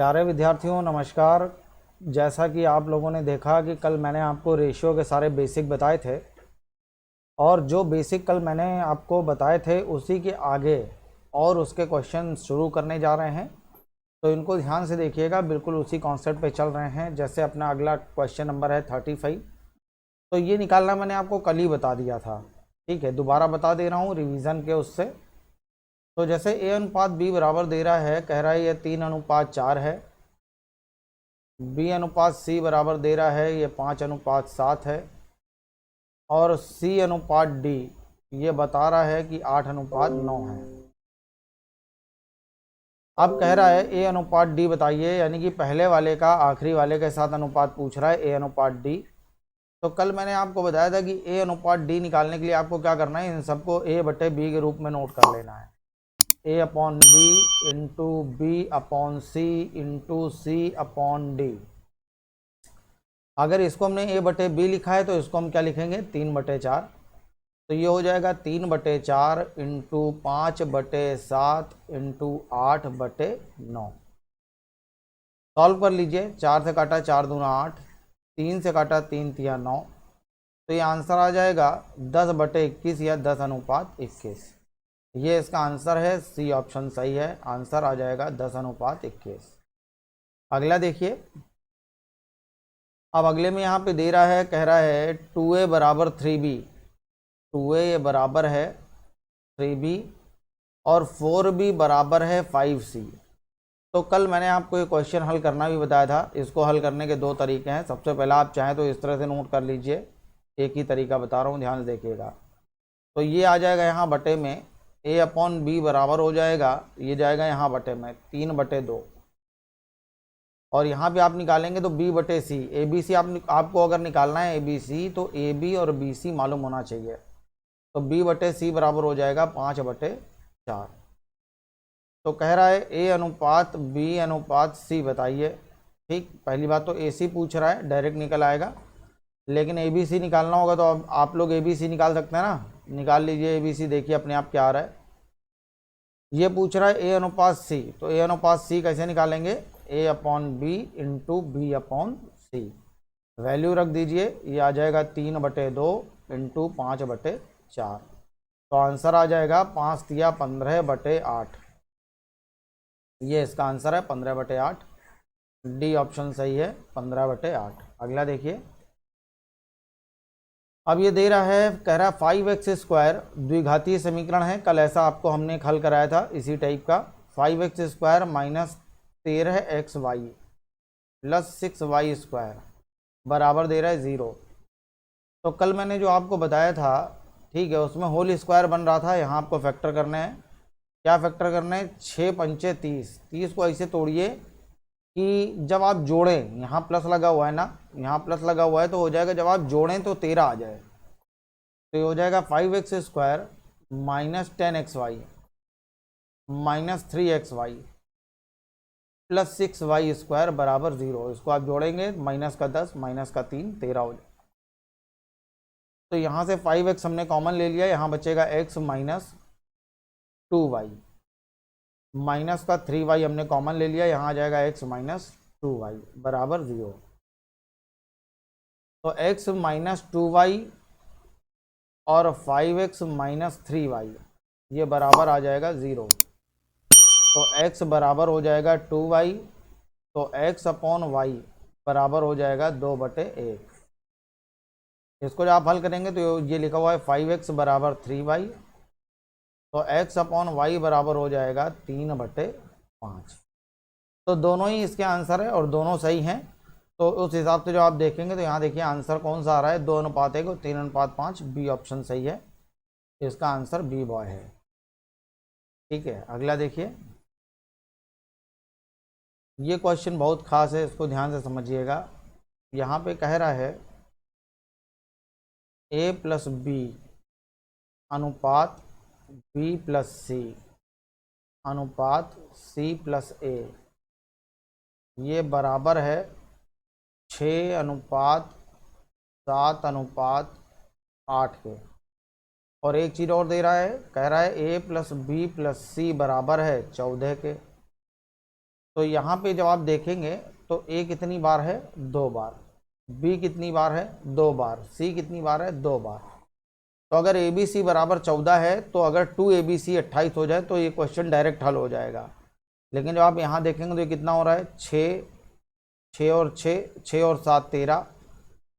प्यारे विद्यार्थियों नमस्कार। जैसा कि आप लोगों ने देखा कि कल मैंने आपको रेशियो के सारे बेसिक बताए थे और जो बेसिक कल मैंने आपको बताए थे उसी के आगे और उसके क्वेश्चन शुरू करने जा रहे हैं। तो इनको ध्यान से देखिएगा, बिल्कुल उसी कॉन्सेप्ट पे चल रहे हैं। जैसे अपना अगला क्वेश्चन नंबर है 35। तो ये निकालना मैंने आपको कल ही बता दिया था, ठीक है, दोबारा बता दे रहा हूँ रिवीजन के उससे। तो जैसे ए अनुपात बी बराबर दे रहा है, कह रहा है ये 3:4 है। बी अनुपात सी बराबर दे रहा है, ये 5:7 है। और सी अनुपात डी ये बता रहा है कि 8:9 है। अब कह रहा है ए अनुपात डी बताइए, यानी कि पहले वाले का आखिरी वाले के साथ अनुपात पूछ रहा है, ए अनुपात डी। तो कल मैंने आपको बताया था कि ए अनुपात डी निकालने के लिए आपको क्या करना है, इन सबको ए बटे बी के रूप में नोट कर लेना है। A upon B into B upon C into C upon D. अगर इसको हमने ए बटे बी लिखा है तो इसको हम क्या लिखेंगे, 3/4। तो ये हो जाएगा 3/4 इंटू 5/7 इंटू 8/9। सॉल्व कर लीजिए। 4 से काटा 4 दूना 8, 3 से काटा 3 तिया 9। तो ये आंसर आ जाएगा 10/21 या 10:21। ये इसका आंसर है, सी ऑप्शन सही है। आंसर आ जाएगा 10:21। अगला देखिए। अब अगले में यहाँ पे दे रहा है, कह रहा है 2a बराबर 3b। 2a बराबर है 3b और 4b बराबर है 5c। तो कल मैंने आपको ये क्वेश्चन हल करना भी बताया था। इसको हल करने के दो तरीके हैं। सबसे पहला, आप चाहें तो इस तरह से नोट कर लीजिए, एक ही तरीका बता रहा हूँ, ध्यान से देखिएगा। तो ये आ जाएगा यहाँ बटे में a अपॉन बी बराबर हो जाएगा, ये जाएगा यहाँ बटे में 3/2। और यहाँ पे आप निकालेंगे तो b बटे सी, ए बी सी आपको अगर निकालना है ए बी सी तो ए बी और बी सी मालूम होना चाहिए। तो b बटे सी बराबर हो जाएगा 5/4। तो कह रहा है ए अनुपात बी अनुपात सी बताइए। ठीक, पहली बात तो ए सी पूछ रहा है, डायरेक्ट निकल आएगा। लेकिन ए बी सी निकालना होगा तो अब आप लोग ए बी सी निकाल सकते हैं ना। निकाल लीजिए ए बी सी, देखिए अपने आप क्या आ रहा है। ये पूछ रहा है ए अनुपात सी, तो ए अनुपात सी कैसे निकालेंगे, A upon B into B upon C. Value रख दीजिए, ये आ जाएगा 3/2 इंटू 5/4। तो आंसर आ जाएगा 5 तिया 15/8। ये इसका आंसर है 15/8। डी ऑप्शन सही है, 15/8। अगला देखिए। अब ये दे रहा है, कह रहा है 5x² द्विघातीय समीकरण है। कल ऐसा आपको हमने हल कराया था इसी टाइप का। 5x² minus 13xy plus 6y² बराबर दे रहा है 0। तो कल मैंने जो आपको बताया था, ठीक है, उसमें होल स्क्वायर बन रहा था। यहाँ आपको फैक्टर करने हैं। क्या फैक्टर करने हैं, 6×5 = 30। 30 को ऐसे तोड़िए कि जब आप जोड़ें, यहाँ प्लस लगा हुआ है ना, यहाँ प्लस लगा हुआ है, तो हो जाएगा जब आप जोड़ें तो 13 आ जाए। तो ये हो जाएगा 5x² minus 10xy minus 3xy plus 6y² बराबर 0। इसको आप जोड़ेंगे, माइनस का 10 माइनस का 3 13 हो जाए। तो यहाँ से 5x हमने कॉमन ले लिया, यहाँ बचेगा x माइनस 2y माइनस का 3y हमने कॉमन ले लिया, यहाँ आ जाएगा x माइनस 2y बराबर 0। तो x माइनस 2y और 5x माइनस 3y ये बराबर आ जाएगा 0। तो x बराबर हो जाएगा 2y। तो x अपॉन वाई बराबर हो जाएगा 2/1। इसको जब आप हल करेंगे तो ये लिखा हुआ है 5x बराबर 3y। तो x अपॉन वाई बराबर हो जाएगा 3/5। तो दोनों ही इसके आंसर है और दोनों सही हैं। तो उस हिसाब से जो आप देखेंगे तो यहाँ देखिए आंसर कौन सा आ रहा है, 2:1 और 3:5। बी ऑप्शन सही है, इसका आंसर बी बॉय है। ठीक है, अगला देखिए। ये क्वेश्चन बहुत खास है, इसको ध्यान से समझिएगा। यहाँ पे कह रहा है a प्लस बी अनुपात b प्लस सी अनुपात c प्लस a ये बराबर है 6:7:8 के। और एक चीज़ और दे रहा है, कह रहा है a प्लस बी प्लस सी बराबर है 14 के। तो यहाँ पे जब आप देखेंगे तो ए कितनी बार है, 2 बार, बी कितनी बार है, 2 बार, सी कितनी बार है, 2 बार। तो अगर ए बी सी बराबर 14 है तो अगर 2 ABC 28 हो जाए तो ये क्वेश्चन डायरेक्ट हल हो जाएगा। लेकिन जब आप यहाँ देखेंगे तो ये कितना हो रहा है, 6, 6 और 6, 6 और 7 13,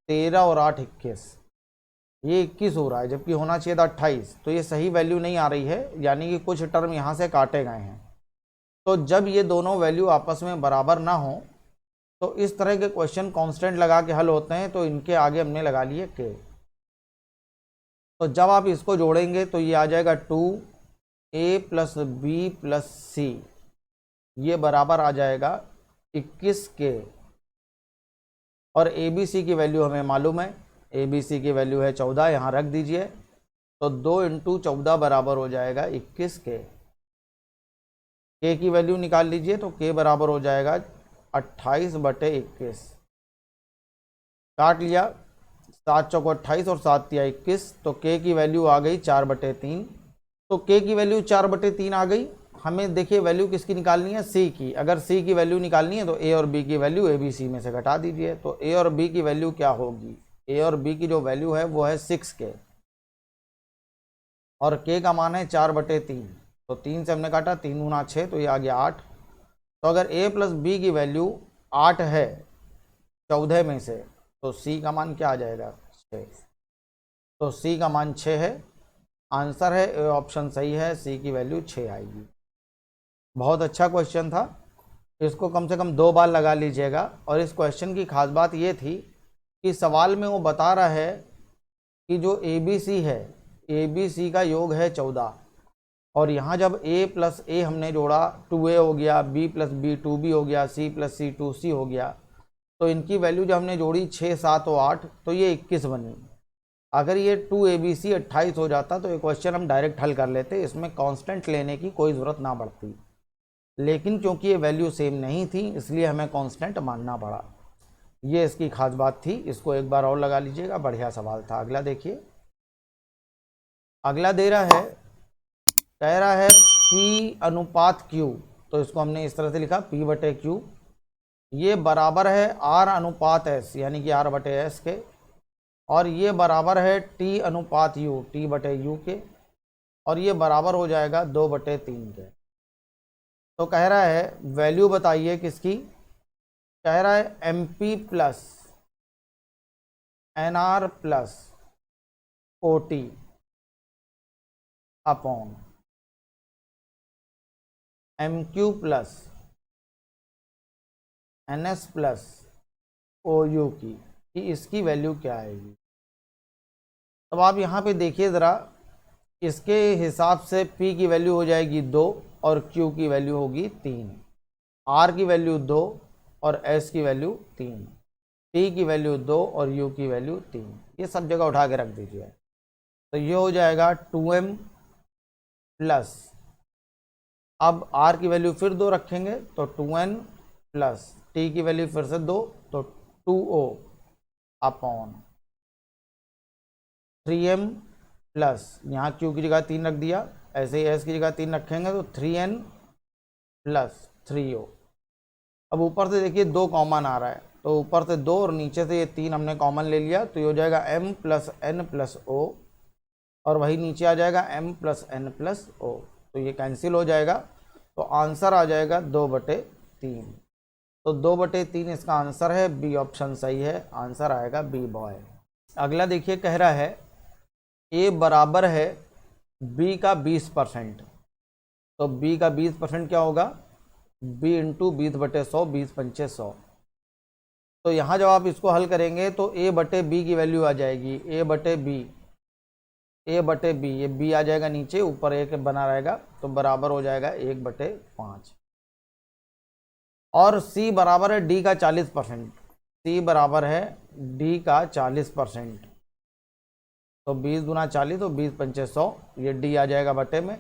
13 और 8 21, ये 21 हो रहा है, जबकि होना चाहिए था 28। तो ये सही वैल्यू नहीं आ रही है, यानी कि कुछ टर्म यहाँ से काटे गए हैं। तो जब ये दोनों वैल्यू आपस में बराबर ना हो तो इस तरह के क्वेश्चन कांस्टेंट लगा के हल होते हैं। तो इनके आगे हमने लगा लिए के। तो जब आप इसको जोड़ेंगे तो ये आ जाएगा 2A + B + C, ये बराबर आ जाएगा 21 के। और ABC की वैल्यू हमें मालूम है, ABC की वैल्यू है 14, यहाँ रख दीजिए। तो 2 × 14 बराबर हो जाएगा 21 के। के की वैल्यू निकाल लीजिए तो के बराबर हो जाएगा 28/21। काट लिया, 7 चौको 28 और 7 तिया 21, तो के की वैल्यू आ गई 4/3। तो के की वैल्यू 4/3 आ गई। हमें देखिए वैल्यू किसकी निकालनी है, सी की। अगर सी की वैल्यू निकालनी है तो ए और बी की वैल्यू ए बी सी में से घटा दीजिए। तो ए और बी की वैल्यू क्या होगी, ए और बी की जो वैल्यू है वो है 6 के, और के का मान है 4/3। तो 3 से हमने काटा, 3 × 6, तो ये आ गया 8। तो अगर ए + बी की वैल्यू 8 है 14 में से, तो सी का मान क्या आ जाएगा, 6। तो सी का मान 6 है। आंसर है ए ऑप्शन सही है, सी की वैल्यू 6 आएगी। बहुत अच्छा क्वेश्चन था, इसको कम से कम 2 बार लगा लीजिएगा। और इस क्वेश्चन की खास बात ये थी कि सवाल में वो बता रहा है कि जो ABC है, ABC का योग है 14, और यहाँ जब A + A हमने जोड़ा 2A हो गया, B + B 2B हो गया, C + C 2C हो गया। तो इनकी वैल्यू जब हमने जोड़ी 6, 7 और 8, तो ये 21 बनी। अगर ये 2ABC 28 हो जाता तो ये क्वेश्चन हम डायरेक्ट हल कर लेते, इसमें कांस्टेंट लेने की कोई ज़रूरत ना पड़ती। लेकिन क्योंकि ये वैल्यू सेम नहीं थी इसलिए हमें कांस्टेंट मानना पड़ा। ये इसकी खास बात थी। इसको एक बार और लगा लीजिएगा, बढ़िया सवाल था। अगला देखिए, अगला दे रहा है, कह रहा है P/Q। तो इसको हमने इस तरह से लिखा P/Q, ये बराबर है R/S, यानी कि R/S के, और ये बराबर है T/U, T/U के, और ये बराबर हो जाएगा 2/3 के। तो कह रहा है वैल्यू बताइए किसकी, कह रहा है MP + NR + OT upon MQ + NS + OU की, कि इसकी वैल्यू क्या आएगी। तब आप यहाँ पे देखिए ज़रा, इसके हिसाब से P की वैल्यू हो जाएगी 2 और Q की वैल्यू होगी 3, R की वैल्यू 2 और S की वैल्यू 3, T की वैल्यू 2 और U की वैल्यू 3। ये सब जगह उठा के रख दीजिए। तो ये हो जाएगा 2M प्लस, अब R की वैल्यू फिर 2 रखेंगे तो 2N प्लस T की वैल्यू फिर से 2, तो 2O अपॉन 3M प्लस, यहाँ Q की जगह 3 रख दिया, ऐसे ही S की जगह 3 रखेंगे तो 3N प्लस 3O। अब ऊपर से देखिए 2 कॉमन आ रहा है, तो ऊपर से 2 और नीचे से ये 3 हमने कॉमन ले लिया, तो ये हो जाएगा M + N + O, और वही नीचे आ जाएगा M + N + O। तो ये कैंसिल हो जाएगा, तो आंसर आ जाएगा 2/3। तो 2/3 इसका आंसर है, बी ऑप्शन सही है, आंसर आएगा बी बॉय। अगला देखिए, कह रहा है A बराबर है B का 20%। तो B का 20% क्या होगा, B × 20/100, 20×5 100। तो यहाँ जब आप इसको हल करेंगे तो A/B की वैल्यू आ जाएगी, A/B, ये B आ जाएगा नीचे, ऊपर एक बना रहेगा, तो बराबर हो जाएगा 1/5। और C बराबर है D का 40%, C बराबर है D का 40%। तो 20 × 40, तो 20×5 100, ये D आ जाएगा बटे में,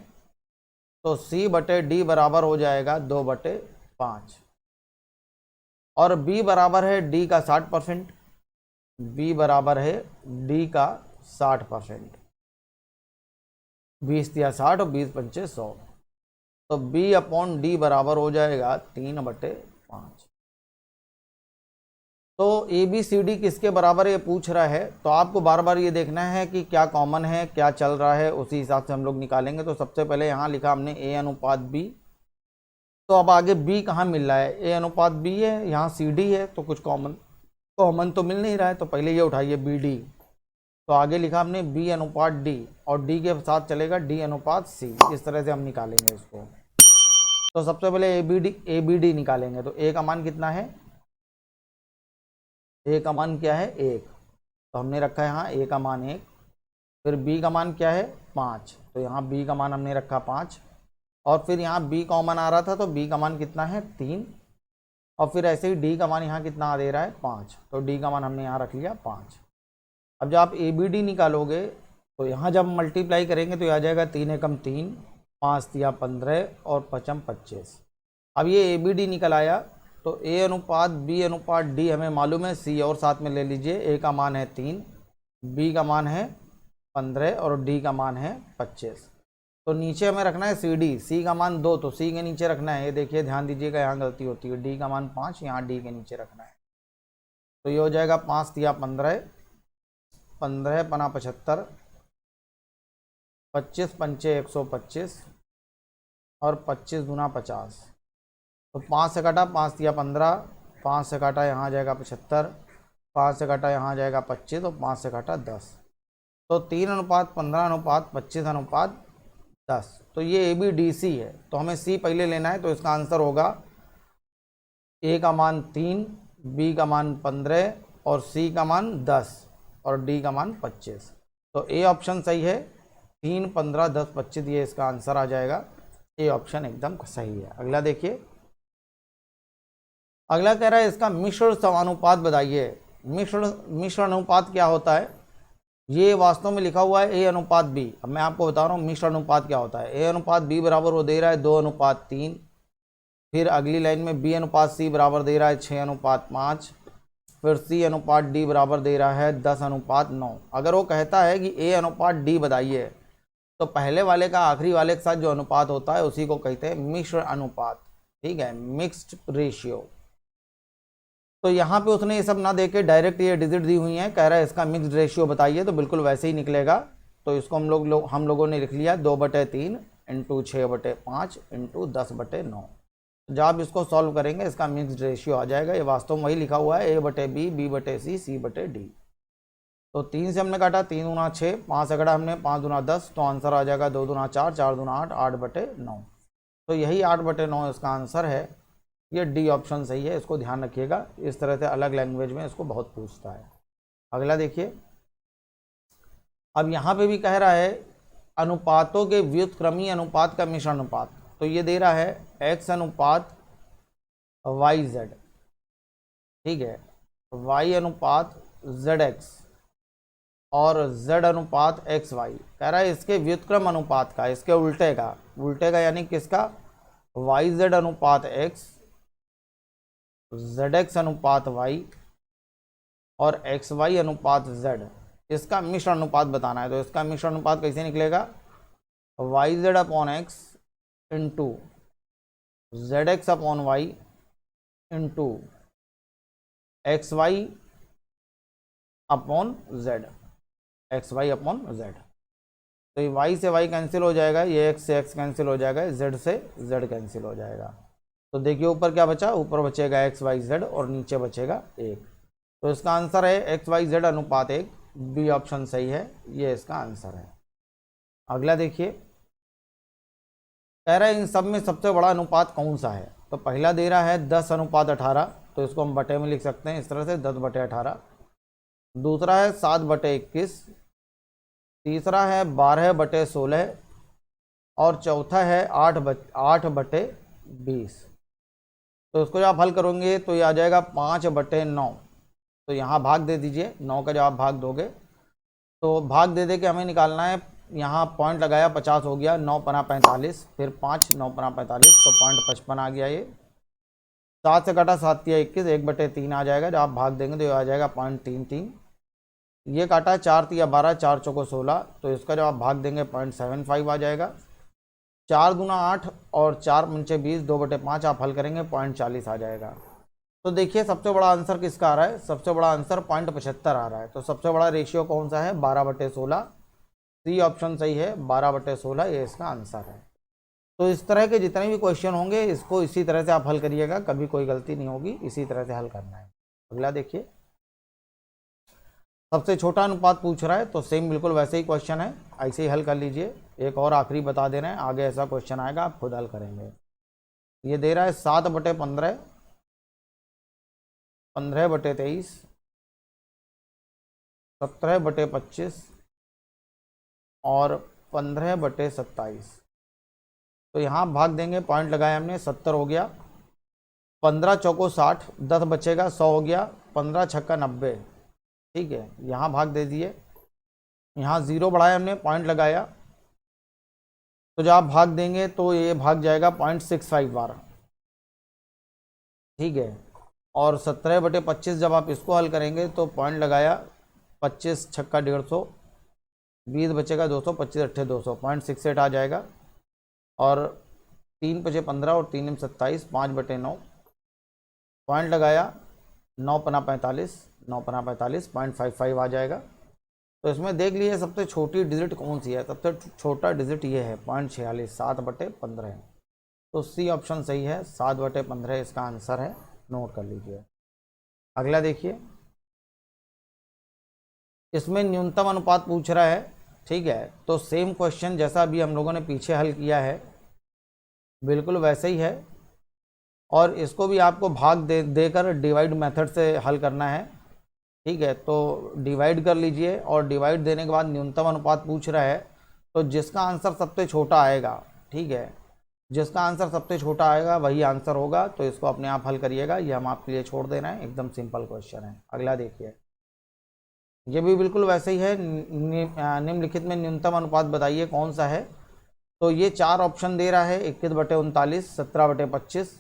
तो C/D बराबर हो जाएगा 2/5। और B बराबर है D का 60%, B बराबर है D का 60%, 20 × 60 और 20×5 100। तो B/D बराबर हो जाएगा 3/5। तो ABCD किसके बराबर ये पूछ रहा है, तो आपको बार बार ये देखना है कि क्या कॉमन है, क्या चल रहा है, उसी हिसाब से हम लोग निकालेंगे। तो सबसे पहले यहाँ लिखा हमने A/B। तो अब आगे B कहाँ मिल रहा है, A/B है, यहाँ CD है, तो कुछ कॉमन तो मिल नहीं रहा है, तो पहले ये उठाइए BD। तो आगे लिखा हमने B/D और D के साथ चलेगा D/C। इस तरह से हम निकालेंगे इसको। तो सबसे पहले ABD निकालेंगे। तो A का मान कितना है, A का मान क्या है 1, तो हमने रखा है यहाँ A का मान 1। फिर B का मान क्या है 5, तो यहाँ B का मान हमने रखा 5। और फिर यहाँ B कॉमन आ रहा था, तो B का मान कितना है 3। और फिर ऐसे ही D का मान यहाँ कितना दे रहा है 5, तो D का मान हमने यहाँ रख लिया 5। अब जब आप ABD निकालोगे तो यहाँ जब मल्टीप्लाई करेंगे तो आ जाएगा 3 एकम 3, 5 तिया 15 और 5 25। अब ये ABD निकल आया, तो A/B/D हमें मालूम है, C और साथ में ले लीजिए। A का मान है 3, B का मान है 15 और D का मान है 25। तो नीचे हमें रखना है CD, C का मान 2, तो C के नीचे रखना है। ये देखिए ध्यान दीजिएगा, यहाँ गलती होती है, D का मान 5, यहाँ D के नीचे रखना है। तो ये हो जाएगा 5 तिया 15, 15 पना 75, 25 पंचे 125 और 25 दूना 50। तो 5 से काटा 5 तिया 15, 5 से काटा यहाँ आ जाएगा 75, 5 से काटा यहाँ आ जाएगा 25 और 5 से काटा 10। तो 3:15:25:10। तो ये ABDC है। तो हमें C पहले लेना है, तो इसका आंसर होगा A का मान 3, B का मान 15 और C का मान 10 और D का मान 25। तो A ऑप्शन सही है, 3, 15, 10, 25 ये इसका आंसर आ जाएगा। A ऑप्शन एकदम सही है। अगला देखिए, अगला कह रहा है इसका मिश्र समानुपात बताइए। मिश्र अनुपात क्या होता है, ये वास्तव में लिखा हुआ है A/B। अब मैं आपको बता रहा हूँ मिश्र अनुपात क्या होता है। A/B बराबर वो दे रहा है 2:3। फिर अगली लाइन में B/C बराबर दे रहा है 6:5। फिर C/D बराबर दे रहा है 10:9। अगर वो कहता है कि A/D बताइए, तो पहले वाले का आखिरी वाले के साथ जो अनुपात होता है उसी को कहते हैं मिश्र अनुपात। ठीक है, मिक्स्ड रेशियो। तो यहाँ पे उसने ये सब ना देके डायरेक्ट ये डिजिट दी हुई है, कह रहा है इसका मिक्स्ड रेशियो बताइए, तो बिल्कुल वैसे ही निकलेगा। तो इसको हम लोगों ने लिख लिया 2/3 इंटू 6/5 इंटू 10/9। जब आप इसको सॉल्व करेंगे इसका मिक्स्ड रेशियो आ जाएगा। ये वास्तव में वही लिखा हुआ है A/B, B/C, C/D। तो 3 से हमने काटा 3 दूना 6, 5 से काटा हमने 5 दूना 10, तो आंसर आ जाएगा 2 दूना 4, 4 दूना 8, 8/9। तो यही 8/9 इसका आंसर है। ये D ऑप्शन सही है, इसको ध्यान रखिएगा। इस तरह से अलग लैंग्वेज में इसको बहुत पूछता है। अगला देखिए, अब यहाँ पे भी कह रहा है अनुपातों के व्युत्क्रमी अनुपात का मिश्र अनुपात। तो ये दे रहा है X/YZ। ठीक है, Y/ZX और Z/XY। कह रहा है इसके व्युत्क्रम अनुपात का, इसके उल्टे का यानी किसका, YZ/X, ZX/Y और XY/Z, इसका मिश्र अनुपात बताना है। तो इसका मिश्र अनुपात कैसे निकलेगा, YZ/X into ZX/Y into XY/Z, XY/Z। तो ये Y से Y कैंसिल हो जाएगा, ये X से X कैंसिल हो जाएगा, Z से Z कैंसिल हो जाएगा। तो देखिए ऊपर क्या बचा, ऊपर बचेगा XYZ और नीचे बचेगा 1। तो इसका आंसर है XYZ अनुपात 1। B ऑप्शन सही है, ये इसका आंसर है। अगला देखिए, कह रहा है इन सब में सबसे बड़ा अनुपात कौन सा है। तो पहला दे रहा है 10:18, तो इसको हम बटे में लिख सकते हैं इस तरह से 10/18। दूसरा है 7/21, तीसरा है 12/16 और चौथा है 8/20। तो इसको जब आप हल करोगे तो ये आ जाएगा 5/9। तो यहाँ भाग दे दीजिए, 9 का जब आप भाग दोगे तो भाग दे के हमें निकालना है। यहाँ पॉइंट लगाया 50 हो गया, 9×45, फिर 5, 9×45, तो 0.55 आ गया। ये 7 से काटा 7 या 21, 1/3 आ जाएगा। जब आप भाग देंगे तो ये आ जाएगा 0.33। ये काटा 4 या 12, 4 चौको 16, तो इसका जब आप भाग देंगे 0.75 आ जाएगा। 4 दूना 8 और 4 पंचे 20, 2/5 आप हल करेंगे 0.40 आ जाएगा। तो देखिए सबसे बड़ा आंसर किसका आ रहा है, सबसे बड़ा आंसर 0.75 आ रहा है। तो सबसे बड़ा रेशियो कौन सा है, 12/16। सी ऑप्शन सही है, 12/16 ये इसका आंसर है। तो इस तरह के जितने भी क्वेश्चन होंगे इसको इसी तरह से आप हल करिएगा, कभी कोई गलती नहीं होगी, इसी तरह से हल करना है। अगला देखिए, सबसे छोटा अनुपात पूछ रहा है, तो सेम बिल्कुल वैसे ही क्वेश्चन है, ऐसे ही हल कर लीजिए। एक और आखिरी बता दे रहे हैं, आगे ऐसा क्वेश्चन आएगा आप खुद हल करेंगे। ये दे रहा है 7/15, 15/23, 17/25 और 15/27। तो यहाँ भाग देंगे, पॉइंट लगाया हमने, 70 हो गया, 15 चौको 60, 10 बचेगा, 100 हो गया, 15 छक्का 90। ठीक है, यहाँ भाग दे दिए, यहाँ 0 बढ़ाया हमने, पॉइंट लगाया, तो जब आप भाग देंगे तो ये भाग जाएगा 0.65 बार। ठीक है, और 17/25 जब आप इसको हल करेंगे तो पॉइंट लगाया, 25 छक्का 150, 20 बचेगा 200, 25 अट्ठे 200, 0.68 आ जाएगा। और 3 5 15 और 3 27, 5/9, पॉइंट लगाया, 9 पना 45, 9 पना 45, 0.55 आ जाएगा। तो इसमें देख लीजिए सबसे छोटी डिजिट कौन सी है, सबसे छोटा डिजिट ये है 0.46, 7/15। तो सी ऑप्शन सही है, 7/15 इसका आंसर है, नोट कर लीजिए। अगला देखिए, इसमें न्यूनतम अनुपात पूछ रहा है। ठीक है, तो सेम क्वेश्चन जैसा अभी हम लोगों ने पीछे हल किया है बिल्कुल वैसे ही है, और इसको भी आपको भाग देकर डिवाइड मेथड से हल करना है। ठीक है, तो डिवाइड कर लीजिए, और डिवाइड देने के बाद न्यूनतम अनुपात पूछ रहा है, तो जिसका आंसर सबसे छोटा आएगा, ठीक है, जिसका आंसर सबसे छोटा आएगा वही आंसर होगा। तो इसको अपने आप हल करिएगा, ये हम आपके लिए छोड़ दे रहे हैं, एकदम सिंपल क्वेश्चन है। अगला देखिए, ये भी बिल्कुल वैसे ही है, निम्नलिखित में न्यूनतम अनुपात बताइए कौन सा है। तो ये 4 ऑप्शन दे रहा है, 21/39, 17/25,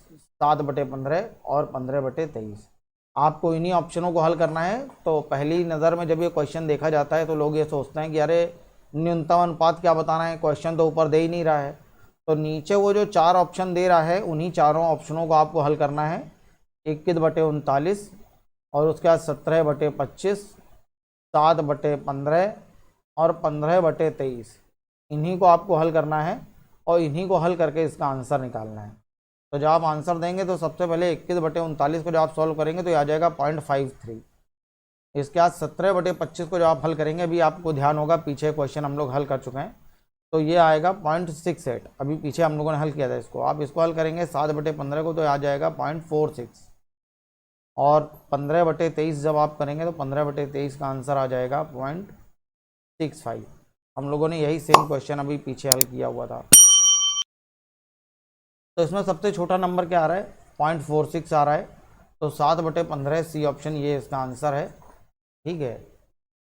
7/15 और 15/23। आपको इन्हीं ऑप्शनों को हल करना है। तो पहली नज़र में जब ये क्वेश्चन देखा जाता है तो लोग ये सोचते हैं कि अरे न्यूनतम अनुपात क्या बताना है, क्वेश्चन तो ऊपर दे ही नहीं रहा है। तो नीचे वो जो 4 ऑप्शन दे रहा है उन्हीं चारों ऑप्शनों को आपको हल करना है, 21/39 और उसके बाद 17/25, 7/15 और 15/23, इन्हीं को आपको हल करना है, और इन्हीं को हल करके इसका आंसर निकालना है। तो जब आप आंसर देंगे तो सबसे पहले 21/39 को जब आप सॉल्व करेंगे तो ये आ जाएगा 0.53। इसके बाद 17/25 को जब आप हल करेंगे, अभी आपको ध्यान होगा पीछे क्वेश्चन हम लोग हल कर चुके हैं, तो ये आएगा 0.68। अभी पीछे हम लोगों ने हल किया था इसको, आप इसको हल करेंगे 7/15 को तो आ जाएगा 0.46, और 15/23 जब आप करेंगे तो 15/23 का आंसर आ जाएगा 0.65। हम लोगों ने यही सेम क्वेश्चन अभी पीछे हल किया हुआ था। तो इसमें सबसे छोटा नंबर क्या आ रहा है, 0.46 आ रहा है। तो 7/15 सी ऑप्शन ये इसका आंसर है। ठीक है,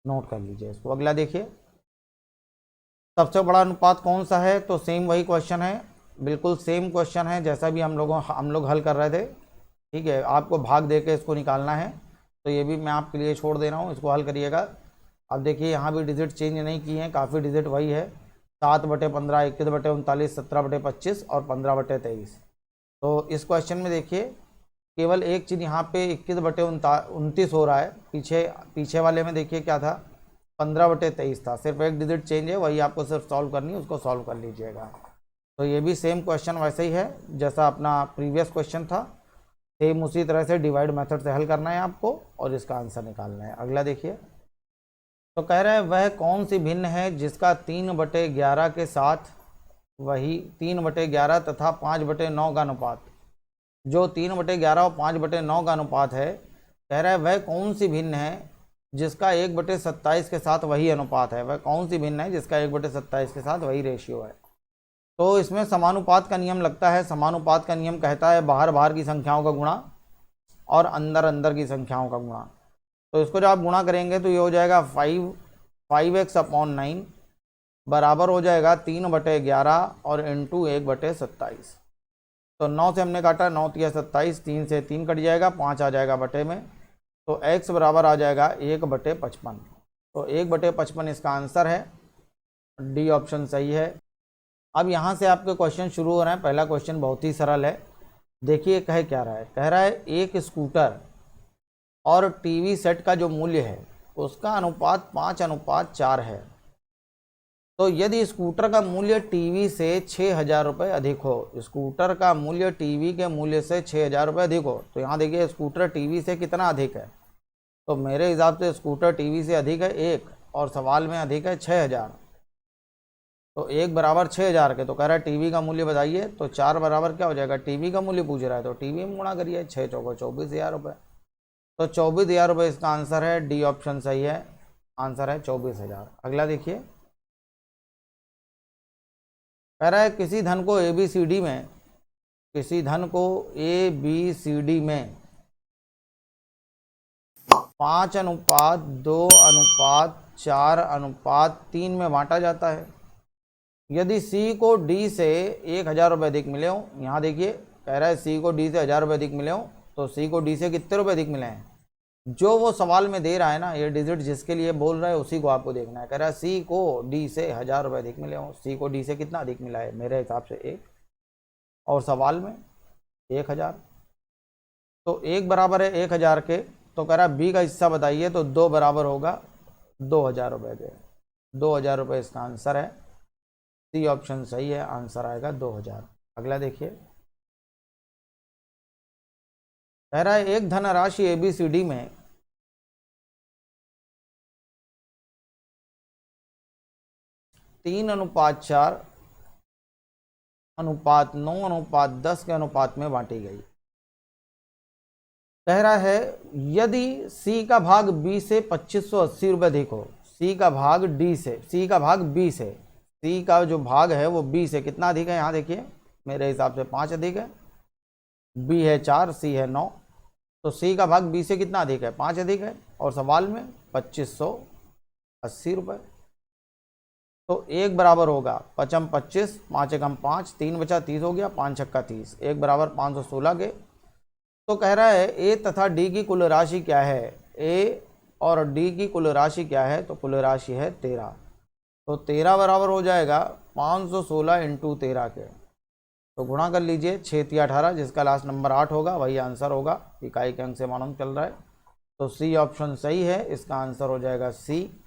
नोट कर लीजिए इसको। अगला देखिए, सबसे बड़ा अनुपात कौन सा है, तो सेम वही क्वेश्चन है, बिल्कुल सेम क्वेश्चन है जैसा भी हम लोग हल कर रहे थे। ठीक है, आपको भाग दे के इसको निकालना है, तो ये भी मैं आपके लिए छोड़ दे रहा हूँ, इसको हल करिएगा। अब देखिए यहाँ भी डिजिट चेंज नहीं किए हैं, काफ़ी डिजिट वही है, 7/15, 21/39, 17/25 और 15/23। तो इस क्वेश्चन में देखिए केवल एक चीज़ यहाँ पे 21/29 हो रहा है, पीछे वाले में देखिए क्या था, 15/23 था, सिर्फ एक डिजिट चेंज है, वही आपको सिर्फ सॉल्व करनी है, उसको सॉल्व कर लीजिएगा। तो ये भी सेम क्वेश्चन वैसे ही है जैसा अपना प्रीवियस क्वेश्चन था, सेम उसी तरह से डिवाइड मेथड से हल करना है आपको, और इसका आंसर निकालना है। अगला देखिए, तो कह रहा है वह कौन सी भिन्न है जिसका 3/11 के साथ वही 3/11 तथा 5/9 का अनुपात, जो 3/11 और 5/9 का अनुपात है, कह रहा है वह कौन सी भिन्न है जिसका 1/27 के साथ वही अनुपात है, वह कौन सी भिन्न है जिसका 1/27 के साथ वही रेशियो है। तो इसमें समानुपात का नियम लगता है। समानुपात का नियम कहता है बाहर बाहर की संख्याओं का गुणा और अंदर अंदर की संख्याओं का गुणा। तो इसको जब आप गुणा करेंगे तो ये हो जाएगा 5x/9 बराबर हो जाएगा 3/11 और इंटू 1/27। तो 9 से हमने काटा, 9 3 27, 3 से 3 कट जाएगा, 5 आ जाएगा बटे में, तो x बराबर आ जाएगा 1/55। तो 1/55 इसका आंसर है, डी ऑप्शन सही है। अब यहाँ से आपके क्वेश्चन शुरू हो रहे हैं। पहला क्वेश्चन बहुत ही सरल है। देखिए कह क्या रहा है, कह रहा है एक स्कूटर और टीवी सेट का जो मूल्य है उसका अनुपात 5:4 है। तो यदि स्कूटर का मूल्य टीवी से 6,000 रुपये अधिक हो, स्कूटर का मूल्य टीवी के मूल्य से 6,000 रुपये अधिक हो, तो यहाँ देखिए स्कूटर टीवी से कितना अधिक है, तो मेरे हिसाब से स्कूटर टीवी से अधिक है 1 और सवाल में अधिक है 6,000। तो 1 बराबर 6,000 के, तो कह रहा है टीवी का मूल्य बताइए, तो 4 बराबर क्या हो जाएगा, टीवी का मूल्य पूछ रहा है तो टीवी में गुणा करिए, 6 चौको 24,000 रुपये। तो 24,000 रुपये इसका आंसर है, डी ऑप्शन सही है, आंसर है 24,000। अगला देखिए, कह रहा है किसी धन को ABCD में, किसी धन को ABCD में 5:2:4:3 में बांटा जाता है। यदि C को D से 1,000 रुपये अधिक मिले हो, यहाँ देखिए कह रहा है C को D से 1,000 रुपये अधिक मिले हो, तो C को D से कितने रुपये अधिक मिले हैं, जो वो सवाल में दे रहा है ना, ये डिजिट जिसके लिए बोल रहा है उसी को आपको देखना है। कह रहा है C को D से 1,000 रुपये अधिक मिले हो, C को D से कितना अधिक मिला है, मेरे हिसाब से 1, और सवाल में 1,000, तो 1 बराबर है 1,000 के, तो कह रहा है B का हिस्सा बताइए, तो 2 बराबर होगा 2,000 रुपये के, 2,000 रुपये इसका आंसर है, सी ऑप्शन सही है, आंसर आएगा 2,000। अगला देखिए, कह रहा है एक धनराशि ABCD में 3:4:9:10 के अनुपात में बांटी गई। कह रहा है यदि C का भाग B से 2,580 रुपये अधिक हो, C का भाग D से, C का भाग B से, C का जो भाग है वो B से कितना अधिक है, यहाँ देखिए मेरे हिसाब से 5 अधिक है, B है 4, C है 9, तो C का भाग B से कितना अधिक है, 5 अधिक है, और सवाल में 2,580 रुपये। तो 1 बराबर होगा 5 25, 5 एकम 5, 3 बचा 30 हो गया, 5 छक्का 30, 1 बराबर 516 के। तो कह रहा है A तथा D की कुल राशि क्या है, A और D की कुल राशि क्या है, तो कुल राशि है 13, तो 13 बराबर हो जाएगा 516 इंटू 13 के, तो गुणा कर लीजिए, 6 18, जिसका लास्ट नंबर 8 होगा वही आंसर होगा, इकाई के अंक से मालूम चल रहा है। तो सी ऑप्शन सही है, इसका आंसर हो जाएगा सी,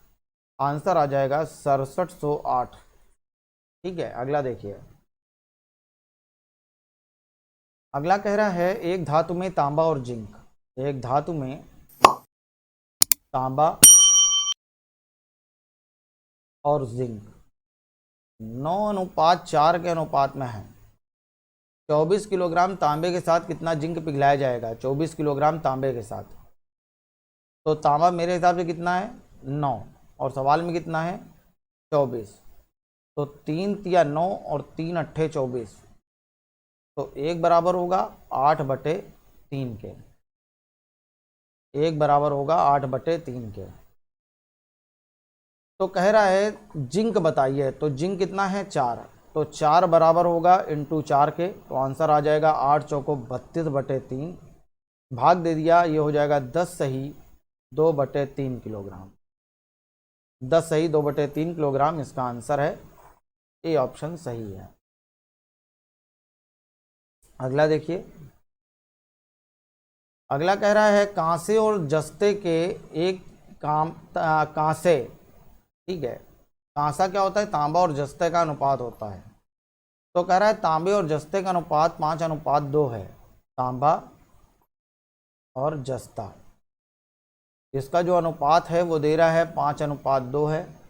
आंसर आ जाएगा 6708। ठीक है, अगला देखिए, अगला कह रहा है एक धातु में तांबा और जिंक, एक धातु में तांबा और जिंक 9:4 के अनुपात में है। 24 किलोग्राम तांबे के साथ कितना जिंक पिघलाया जाएगा, 24 किलोग्राम तांबे के साथ, तो तांबा मेरे हिसाब से कितना है 9, और सवाल में कितना है 24, तो 3 तिया 9 और 3 अट्ठे 24, तो 1 बराबर होगा 8/3 के, 1 बराबर होगा 8/3 के। तो कह रहा है जिंक बताइए, तो जिंक कितना है 4, तो 4 बराबर होगा इंटू 4 के, तो आंसर आ जाएगा 8 चौको 32/3, भाग दे दिया, ये हो जाएगा 10 सही 2/3 किलोग्राम, 10 सही 2/3 किलोग्राम इसका आंसर है, ए ऑप्शन सही है। अगला देखिए, अगला कह रहा है कांसे और जस्ते के एक कांसे, ठीक है, कांसा क्या होता है, तांबा और जस्ते का अनुपात होता है, तो कह रहा है तांबे और जस्ते का अनुपात 5:2 है, तांबा और जस्ता, इसका जो अनुपात है वो दे रहा है 5:2 है।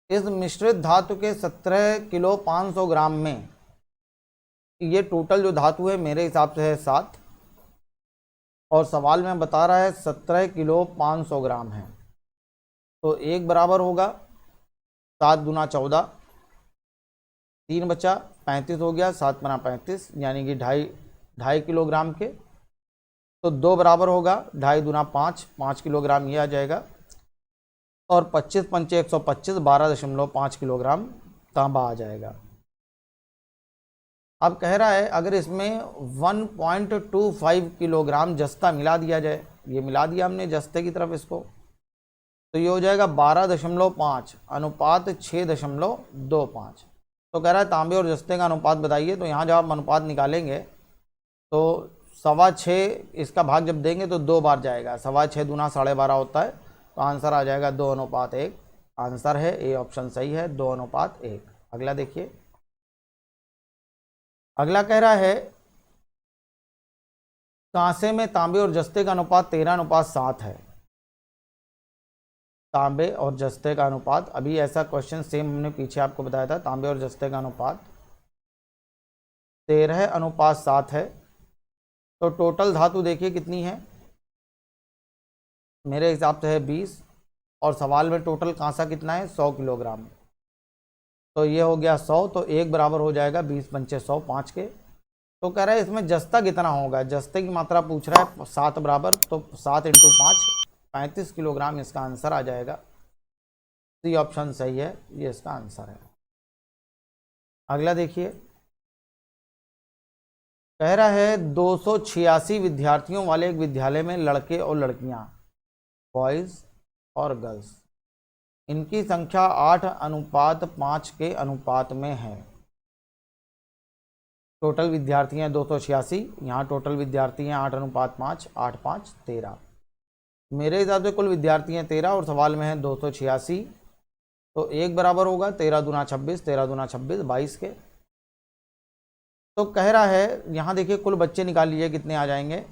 इस मिश्रित धातु के 17 किलो 500 ग्राम में, ये टोटल जो धातु है मेरे हिसाब से है 7, और सवाल में बता रहा है 17 किलो 500 ग्राम है, तो 1 बराबर होगा 7 दूना 14, 3 बचा 35 हो गया, 7 बना 35, यानी कि 2.5 किलोग्राम के, तो 2 बराबर होगा 2.5 दूना 5, 5 किलोग्राम ये आ जाएगा, और 25 पंचे 125, 12.5 किलोग्राम तांबा आ जाएगा। अब कह रहा है अगर इसमें 1.25 किलोग्राम जस्ता मिला दिया जाए, ये मिला दिया हमने जस्ते की तरफ इसको, तो ये हो जाएगा 12.5 अनुपात 6.25। तो कह रहा है तांबे और जस्ते का अनुपात बताइए। तो यहाँ जब आप अनुपात निकालेंगे तो 6.25 इसका भाग जब देंगे तो 2 बार जाएगा। 6.25 दूना 12.5 होता है, तो आंसर आ जाएगा 2:1। आंसर है ए ऑप्शन सही है, 2:1। अगला देखिए, अगला कह रहा है कांसे में तांबे और जस्ते का अनुपात 13:7 है। तांबे और जस्ते का अनुपात, अभी ऐसा क्वेश्चन सेम हमने पीछे आपको बताया था, तांबे और जस्ते का अनुपात 13:7 है। तो टोटल धातु देखिए कितनी है, मेरे हिसाब से है 20, और सवाल में टोटल कांसा कितना है 100 किलोग्राम। तो ये हो गया 100, तो एक बराबर हो जाएगा 20 पंचे 100, 5 के। तो कह रहा है इसमें जस्ता कितना होगा, जस्ते की मात्रा पूछ रहा है 7 बराबर, तो 7 × 5 35 किलोग्राम इसका आंसर आ जाएगा। सी ऑप्शन सही है, ये इसका आंसर है। अगला देखिए, कह रहा है 286 विद्यार्थियों वाले एक विद्यालय में लड़के और लड़कियां, बॉयज और गर्ल्स, इनकी संख्या 8:5 के अनुपात में है। टोटल विद्यार्थी हैं 286, यहाँ टोटल विद्यार्थी हैं 8:5, 8 5 13। मेरे हिसाब से कुल विद्यार्थी हैं 13 और सवाल में है 286, तो एक बराबर होगा 13 दूना 26, 13 दूना 26, 22 के। तो कह रहा है यहाँ देखिए कुल बच्चे निकाल लीजिए कितने आ जाएंगे।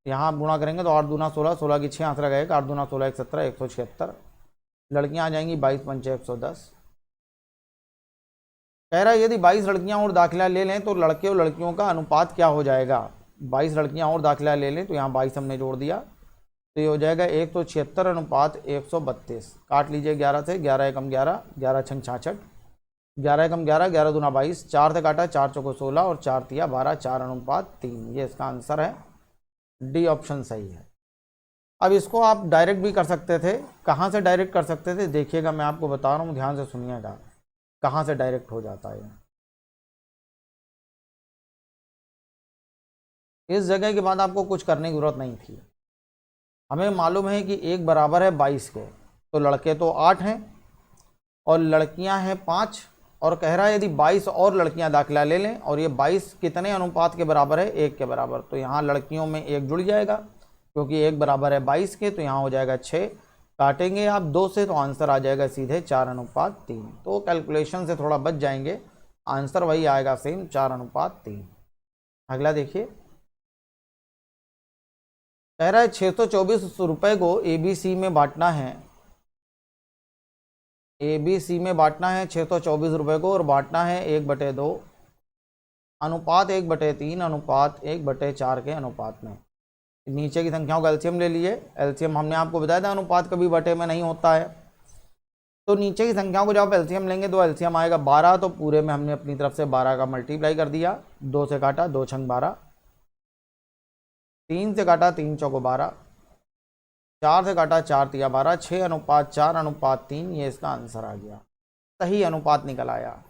यहाँ आप गुणा करेंगे तो 8 दूना 16, 16 की 6 आंसर गएगा, 8 दूना 16 117, 176। लड़कियाँ आ जाएंगी 22 पंचे 110। कह रहा है यदि 22 लड़कियां और दाखिला ले लें तो लड़के और लड़कियों का अनुपात क्या हो जाएगा। 22 लड़कियां और दाखिला ले लें, तो यहाँ 22 हमने जोड़ दिया, तो ये हो जाएगा 176:132। काट लीजिए 11 से, 11 एकम 11, 11 छंग 66, 11 एकम 11, 11 दूना 22, 4 से काटा, 4 चौको 16 और 4 तिया 12, 4:3। ये इसका आंसर है, डी ऑप्शन सही है। अब इसको आप डायरेक्ट भी कर सकते थे। कहाँ से डायरेक्ट कर सकते थे देखिएगा, मैं आपको बता रहा हूँ, ध्यान से सुनिएगा कहाँ से डायरेक्ट हो जाता है। इस जगह के बाद आपको कुछ करने की जरूरत नहीं थी। हमें मालूम है कि एक बराबर है 22 के, तो लड़के तो 8 हैं और लड़कियां हैं 5, और कह रहा है यदि 22 और लड़कियां दाखिला ले लें, और ये 22 कितने अनुपात के बराबर है, 1 के बराबर। तो यहाँ लड़कियों में 1 जुड़ जाएगा, क्योंकि 1 बराबर है 22 के, तो यहाँ हो जाएगा 6। काटेंगे आप 2 से तो आंसर आ जाएगा सीधे 4:3। तो कैलकुलेशन से थोड़ा बच जाएंगे, आंसर वही आएगा सेम 4:3। अगला देखिए, कह रहा है 624 रुपए को ABC में बांटना है। ABC में बांटना है 624 रुपए को, और बांटना है 1/2 अनुपात 1/3 अनुपात 1/4 के अनुपात में। नीचे की संख्याओं का एलसीएम ले लिए। एलसीएम हमने आपको बताया था अनुपात कभी बटे में नहीं होता है। तो नीचे की संख्याओं को जब आप एलसीएम लेंगे तो एलसीएम आएगा 12, तो पूरे में हमने अपनी तरफ से 12 का मल्टीप्लाई कर दिया। 2 से काटा, 2 छंग 12, 3 से काटा, 3 चौको 12, 4 से काटा, 4 तिया 12, 6:4:3। ये इसका आंसर आ गया, सही अनुपात निकल आया।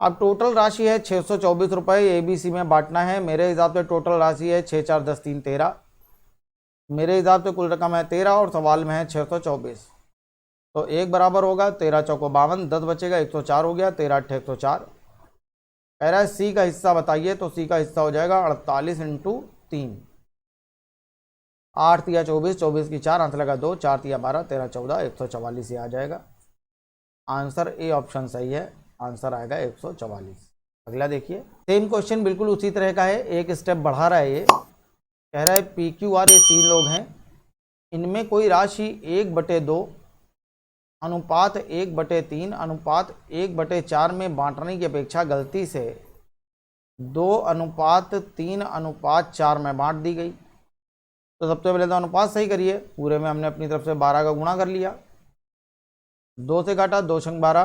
अब टोटल राशि है 624 रुपये, ABC में बांटना है। मेरे हिसाब से टोटल राशि है 6 4 10 3 13। मेरे हिसाब से कुल रकम है 13 और सवाल में है 624, तो एक बराबर होगा 13 चौको 52, 10 बचेगा 104 हो गया, 13 8 104। कह रहा है सी का हिस्सा बताइए, तो सी का हिस्सा हो जाएगा 48 × 3, 8 तिया 24, 24 की 4 आंसर लगा 2, 4 तिया 12, 13 14, 144 आ जाएगा। आंसर ए ऑप्शन सही है, आंसर आएगा 144। अगला देखिए, सेम क्वेश्चन बिल्कुल उसी तरह का है, एक स्टेप बढ़ा रहा है ये। कह रहा है PQR ये 3 लोग हैं, इनमें कोई राशि 1/2 अनुपात 1/3 अनुपात 1/4 में बांटने की अपेक्षा गलती से 2:3:4 में बांट दी गई। तो सबसे पहले तो अनुपात सही करिए। पूरे में हमने अपनी तरफ से 12 का गुणा कर लिया, 2 से काटा, 2 छंग 12,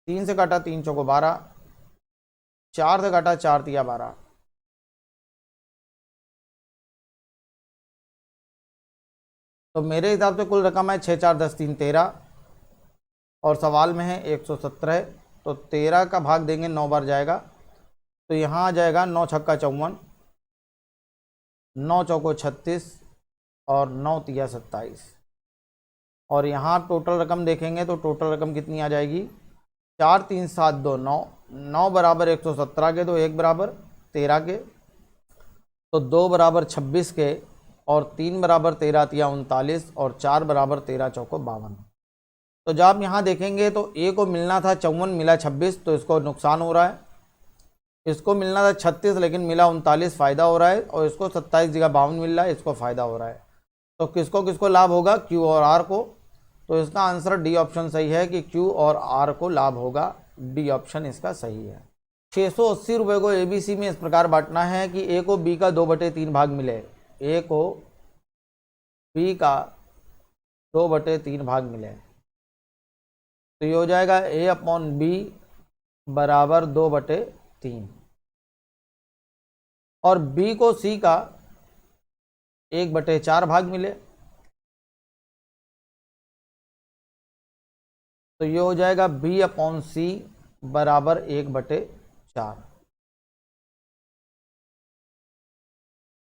3 से काटा, 3 चौको 12, 4 से काटा, 4 तिया 12। तो मेरे हिसाब से कुल रकम है 6 4 10 3 13, और सवाल में है 117। तो 13 का भाग देंगे 9 बार जाएगा, तो यहाँ आ जाएगा 9 छक्का 54, 9 चौको 36 और 9 तिया 27। और यहाँ आप टोटल रकम देखेंगे तो टोटल रकम कितनी आ जाएगी, 4 3 7 2 9, 9 बराबर 117 के, तो 1 बराबर 13 के, तो 2 बराबर 26 के, और 3 बराबर 13 तिया 39, और 4 बराबर 13 चौको 52। तो जब आप यहाँ देखेंगे तो ए को मिलना था 54, मिला 26, तो इसको नुकसान हो रहा है। इसको मिलना था 36 लेकिन मिला 39, फ़ायदा हो रहा है। और इसको 27 जगह 52 मिल रहा है, इसको फ़ायदा हो रहा है। तो किसको किसको लाभ होगा, क्यू और आर को। तो इसका आंसर डी ऑप्शन सही है कि क्यू और आर को लाभ होगा। डी ऑप्शन इसका सही है। 680 रुपये को एबीसी में इस प्रकार बांटना है कि ए को बी का 2/3 भाग मिले। ए को बी का 2/3 भाग मिले, तो ये हो जाएगा ए अपॉन बी बराबर 2/3, और बी को सी का 1/4 भाग मिले, तो ये हो जाएगा बी अपॉन सी बराबर 1/4।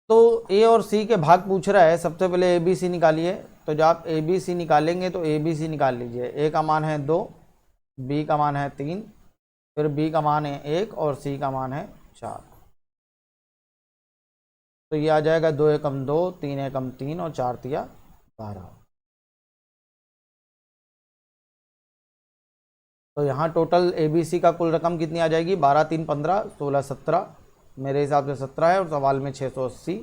तो ए और सी के भाग पूछ रहा है, सबसे पहले ए बी सी निकालिए। तो जब आप ए बी सी निकालेंगे तो ए बी सी निकाल लीजिए। ए का मान है 2, बी का मान है 3, फिर बी का मान है 1 और सी का मान है 4। तो ये आ जाएगा 2 एकम 2, 3 एकम 3 और 4 तिया 12। तो यहाँ टोटल एबीसी का कुल रकम कितनी आ जाएगी, 12 3 15 16 17, मेरे हिसाब से 17 है, और सवाल में 680,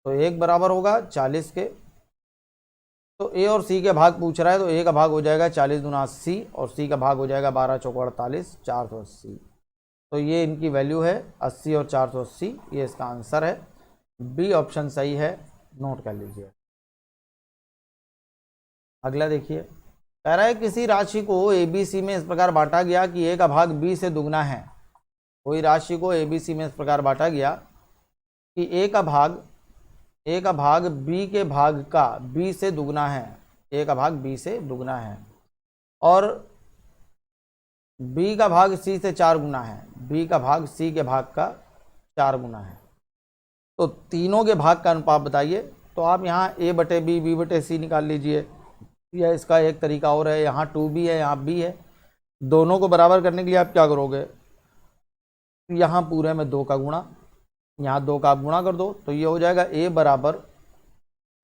तो एक बराबर होगा 40 के। तो ए और सी के भाग पूछ रहा है, तो ए का भाग हो जाएगा 40 दूना 80, और सी का भाग हो जाएगा 12 चौको 48, 480। तो ये इनकी वैल्यू है 80 और 480, ये इसका आंसर है। बी ऑप्शन सही है, नोट कर लीजिए। अगला देखिए, कह रहा है किसी राशि को एबीसी में इस प्रकार बांटा गया कि ए का भाग बी से दुगना है। कोई राशि को एबीसी में इस प्रकार बांटा गया कि ए का भाग बी के भाग का बी से दुगना है। ए का भाग बी से दुगना है, और बी का भाग सी से 4 गुना है। बी का भाग सी के भाग का 4 गुना है। तो तीनों के भाग का अनुपात बताइए। तो आप यहाँ ए बटे बी बटे सी निकाल लीजिए, या इसका एक तरीका और है, यहाँ 2b है यहाँ b है। दोनों को बराबर करने के लिए आप क्या करोगे, यहाँ पूरे में 2 का गुणा, यहाँ 2 का आप गुणा कर दो, तो ये हो जाएगा a बराबर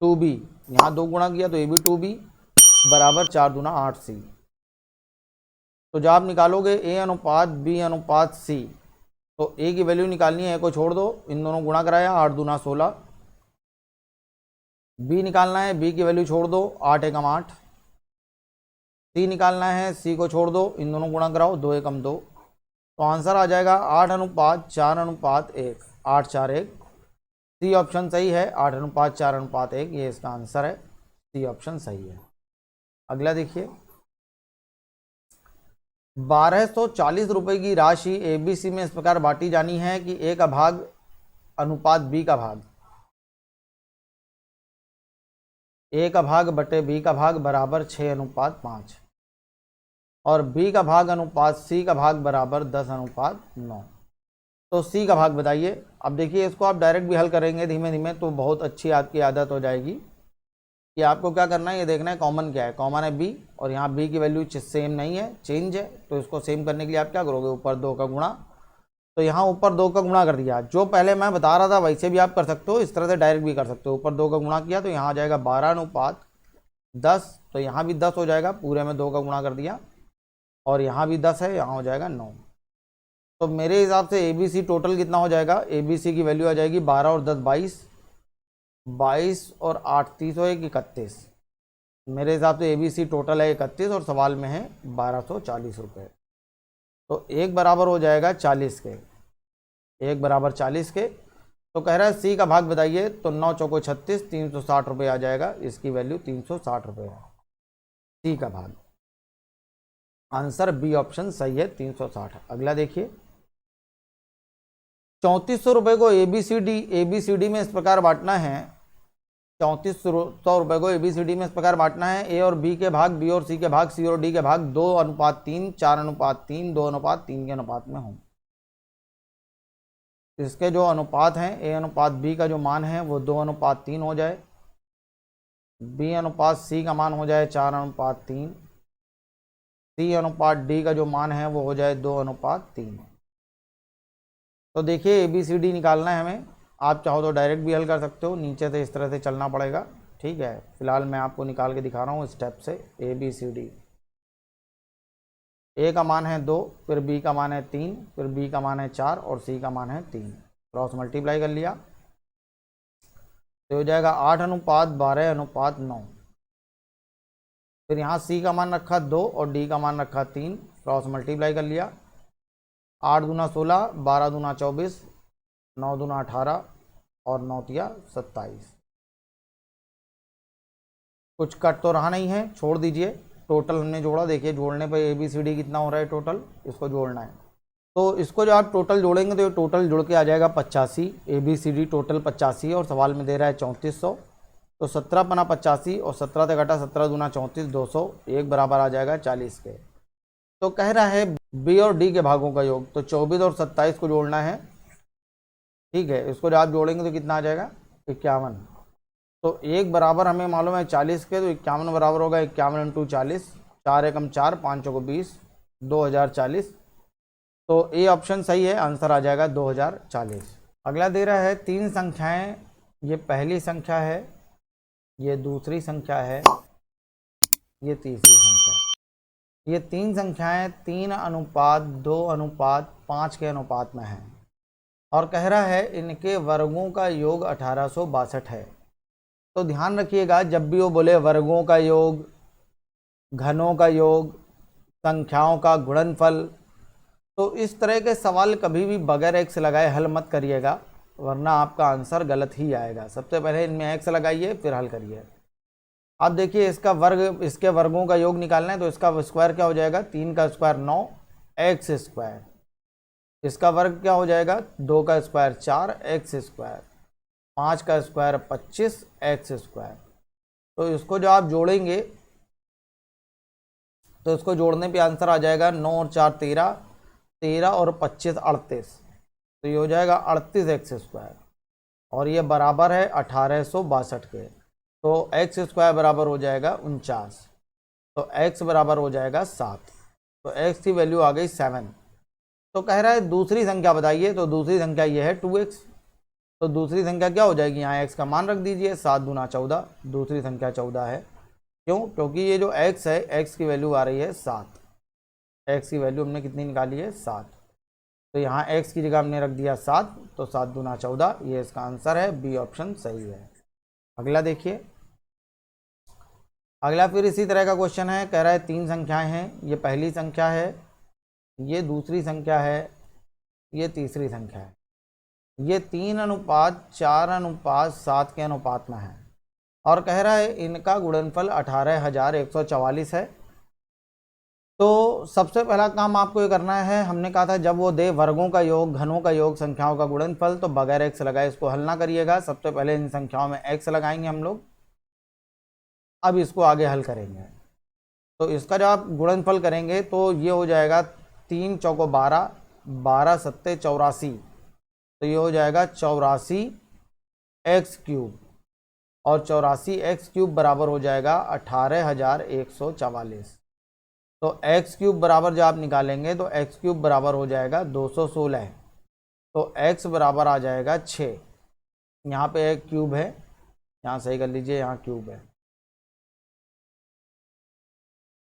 2b, यहाँ 2 गुणा किया तो ए भी 2b बराबर 4 दूना 8c। तो जब आप निकालोगे a अनुपात b अनुपात c, तो a की वैल्यू निकालनी है, a को छोड़ दो, इन दोनों गुणा कराया 8 दूना 16। b निकालना है, b की वैल्यू छोड़ दो, 8 एकम 8। c निकालना है, c को छोड़ दो, इन दोनों गुणा कराओ, 2 एकम 2। तो आंसर आ जाएगा 8 अनुपात 4 अनुपात 1, 8 4 1। सी ऑप्शन सही है, 8 अनुपात 4 अनुपात 1, ये इसका आंसर है। सी ऑप्शन सही है। अगला देखिए, 1240 रुपये की राशि एबीसी में इस प्रकार बांटी जानी है कि ए का भाग अनुपात बी का भाग, ए का भाग बटे बी का भाग बराबर 6 अनुपात 5, और बी का भाग अनुपात सी का भाग बराबर 10 अनुपात 9। तो सी का भाग बताइए। अब देखिए, इसको आप डायरेक्ट भी हल करेंगे धीमे धीमे तो बहुत अच्छी आपकी आदत हो जाएगी कि आपको क्या करना है, ये देखना है कॉमन क्या है। कॉमन है बी, और यहाँ बी की वैल्यू सेम नहीं है, चेंज है। तो इसको सेम करने के लिए आप क्या करोगे, ऊपर 2 का गुणा। तो यहाँ ऊपर 2 का गुणा कर दिया, जो पहले मैं बता रहा था वैसे भी आप कर सकते हो, इस तरह से डायरेक्ट भी कर सकते हो। ऊपर 2 का गुणा किया तो यहाँ आ जाएगा 12 अनुपात 10, तो यहाँ भी 10 हो जाएगा, पूरे में 2 का गुणा कर दिया, और यहाँ भी 10 है, यहाँ हो जाएगा 9। तो मेरे हिसाब से एबीसी टोटल कितना हो जाएगा, एबीसी की वैल्यू आ जाएगी 12 और 10 22, 22 और 8 30 और 1 31। मेरे हिसाब से एबीसी टोटल है 31, और सवाल में है 1240 रुपये। तो एक बराबर हो जाएगा 40 के, एक बराबर 40 के। तो कह रहा है सी का भाग बताइए, तो 9 चौको 36, 360 रुपये आ जाएगा। इसकी वैल्यू 360 रुपये है, सी का भाग। आंसर बी ऑप्शन सही है, 360। अगला देखिए, 3400 रुपये को एबीसीडी में इस प्रकार बांटना है। 3400 रुपये को एबीसीडी में इस प्रकार बांटना है, ए और बी के भाग, बी और सी के भाग, सी और डी के भाग 2 अनुपात 3, 4 अनुपात 3, 2 अनुपात 3 के अनुपात में हों। इसके जो अनुपात हैं, ए अनुपात बी का जो मान है वो 2 अनुपात 3 हो जाए, बी अनुपात सी का मान हो जाए 4:3, सी अनुपात डी का जो मान है वो हो जाए 2:3। तो देखिए ABCD निकालना है हमें। आप चाहो तो डायरेक्ट भी हल कर सकते हो, नीचे से इस तरह से चलना पड़ेगा, ठीक है। फिलहाल मैं आपको निकाल के दिखा रहा हूँ स्टेप से। ABCD, ए का मान है 2, फिर बी का मान है 3, फिर बी का मान है 4 और सी का मान है 3। क्रॉस मल्टीप्लाई कर लिया तो हो जाएगा 8:12:9। फिर यहाँ सी का मान रखा 2 और डी का मान रखा 3, क्रॉस मल्टीप्लाई कर लिया। 8 दूना 16, 12 दूना 24, 9 दूना 18 और 9 तिया 27। कुछ कट तो रहा नहीं है, छोड़ दीजिए। टोटल हमने जोड़ा, देखिए जोड़ने पर ABCD कितना हो रहा है टोटल, इसको जोड़ना है। तो इसको जो आप टोटल जोड़ेंगे तो ये टोटल जुड़ के आ जाएगा 85। ABCD टोटल 85 और सवाल में दे रहा है 3400। तो 17 पना 85 और 17 से घटा 17 दूना 34, 200, एक बराबर आ जाएगा 40 के। तो कह रहा है बी और डी के भागों का योग, तो 24 और 27 को जोड़ना है, ठीक है। इसको जब आप जोड़ेंगे तो कितना आ जाएगा 51। तो एक बराबर हमें मालूम है 40 के, तो 51 बराबर होगा 51 इंटू 40, 4 एकम 4, 5 चौको 20, 2040। तो ए ऑप्शन सही है, आंसर आ जाएगा 2040। अगला दे रहा है 3 संख्याएं, ये पहली संख्या है, ये दूसरी संख्या है, ये तीसरी संख्या है। ये 3 संख्याएं 3:2:5 के अनुपात में हैं और कह रहा है इनके वर्गों का योग 1862 है। तो ध्यान रखिएगा, जब भी वो बोले वर्गों का योग, घनों का योग, संख्याओं का गुणनफल, तो इस तरह के सवाल कभी भी बगैर एक्स लगाए हल मत करिएगा, वरना आपका आंसर गलत ही आएगा। सबसे पहले इनमें एक्स लगाइए फिर हल करिए। अब देखिए इसका वर्ग, इसके वर्गों का योग निकालना है, तो इसका स्क्वायर क्या हो जाएगा, 3 का स्क्वायर 9 एक्स स्क्वायर। इसका वर्ग क्या हो जाएगा, 2 का स्क्वायर 4 एक्स स्क्वायर, 5 का स्क्वायर 25 एक्स स्क्वायर। तो इसको जो आप जोड़ेंगे तो इसको जोड़ने पे आंसर आ जाएगा 9 और 4 13, 13 और 25 38। तो ये हो जाएगा 38 एक्स स्क्वायर और ये बराबर है 1862 के। तो एक्स स्क्वायर बराबर हो जाएगा 49, तो एक्स बराबर हो जाएगा 7। तो एक्स की वैल्यू आ गई 7। तो कह रहा है दूसरी संख्या बताइए, तो दूसरी संख्या ये है 2x। तो दूसरी संख्या क्या हो जाएगी, यहाँ x का मान रख दीजिए, 7 दूना 14, दूसरी संख्या 14 है। क्यों, क्योंकि ये जो x है, x की वैल्यू आ रही है 7। x की वैल्यू हमने कितनी निकाली है 7, तो यहाँ x की जगह हमने रख दिया 7, तो 7 दूना 14, ये इसका आंसर है, बी ऑप्शन सही है। अगला देखिए, अगला फिर इसी तरह का क्वेश्चन है। कह रहा है 3 संख्याएं हैं, ये पहली संख्या है, ये दूसरी संख्या है, ये तीसरी संख्या है। ये 3:4:7 के अनुपात में है और कह रहा है इनका गुणनफल 18,144 है। तो सबसे पहला काम आपको ये करना है, हमने कहा था जब वो दे वर्गों का योग, घनों का योग, संख्याओं का गुणनफल, तो बगैर एक्स लगाए इसको हल ना करिएगा। सबसे पहले इन संख्याओं में एक्स लगाएंगे हम लोग, अब इसको आगे हल करेंगे। तो इसका जब आप गुणनफल करेंगे तो ये हो जाएगा 3 चौको 12, 12 सत्ते 84, तो ये हो जाएगा 84 एक्स क्यूब और 84 एक्स क्यूब बराबर हो जाएगा 18,144। तो एक्स क्यूब बराबर जब आप निकालेंगे तो एक्स क्यूब बराबर हो जाएगा 216। तो एक्स बराबर आ जाएगा 6। यहाँ पे एक क्यूब है, यहाँ सही कर लीजिए, यहाँ क्यूब है।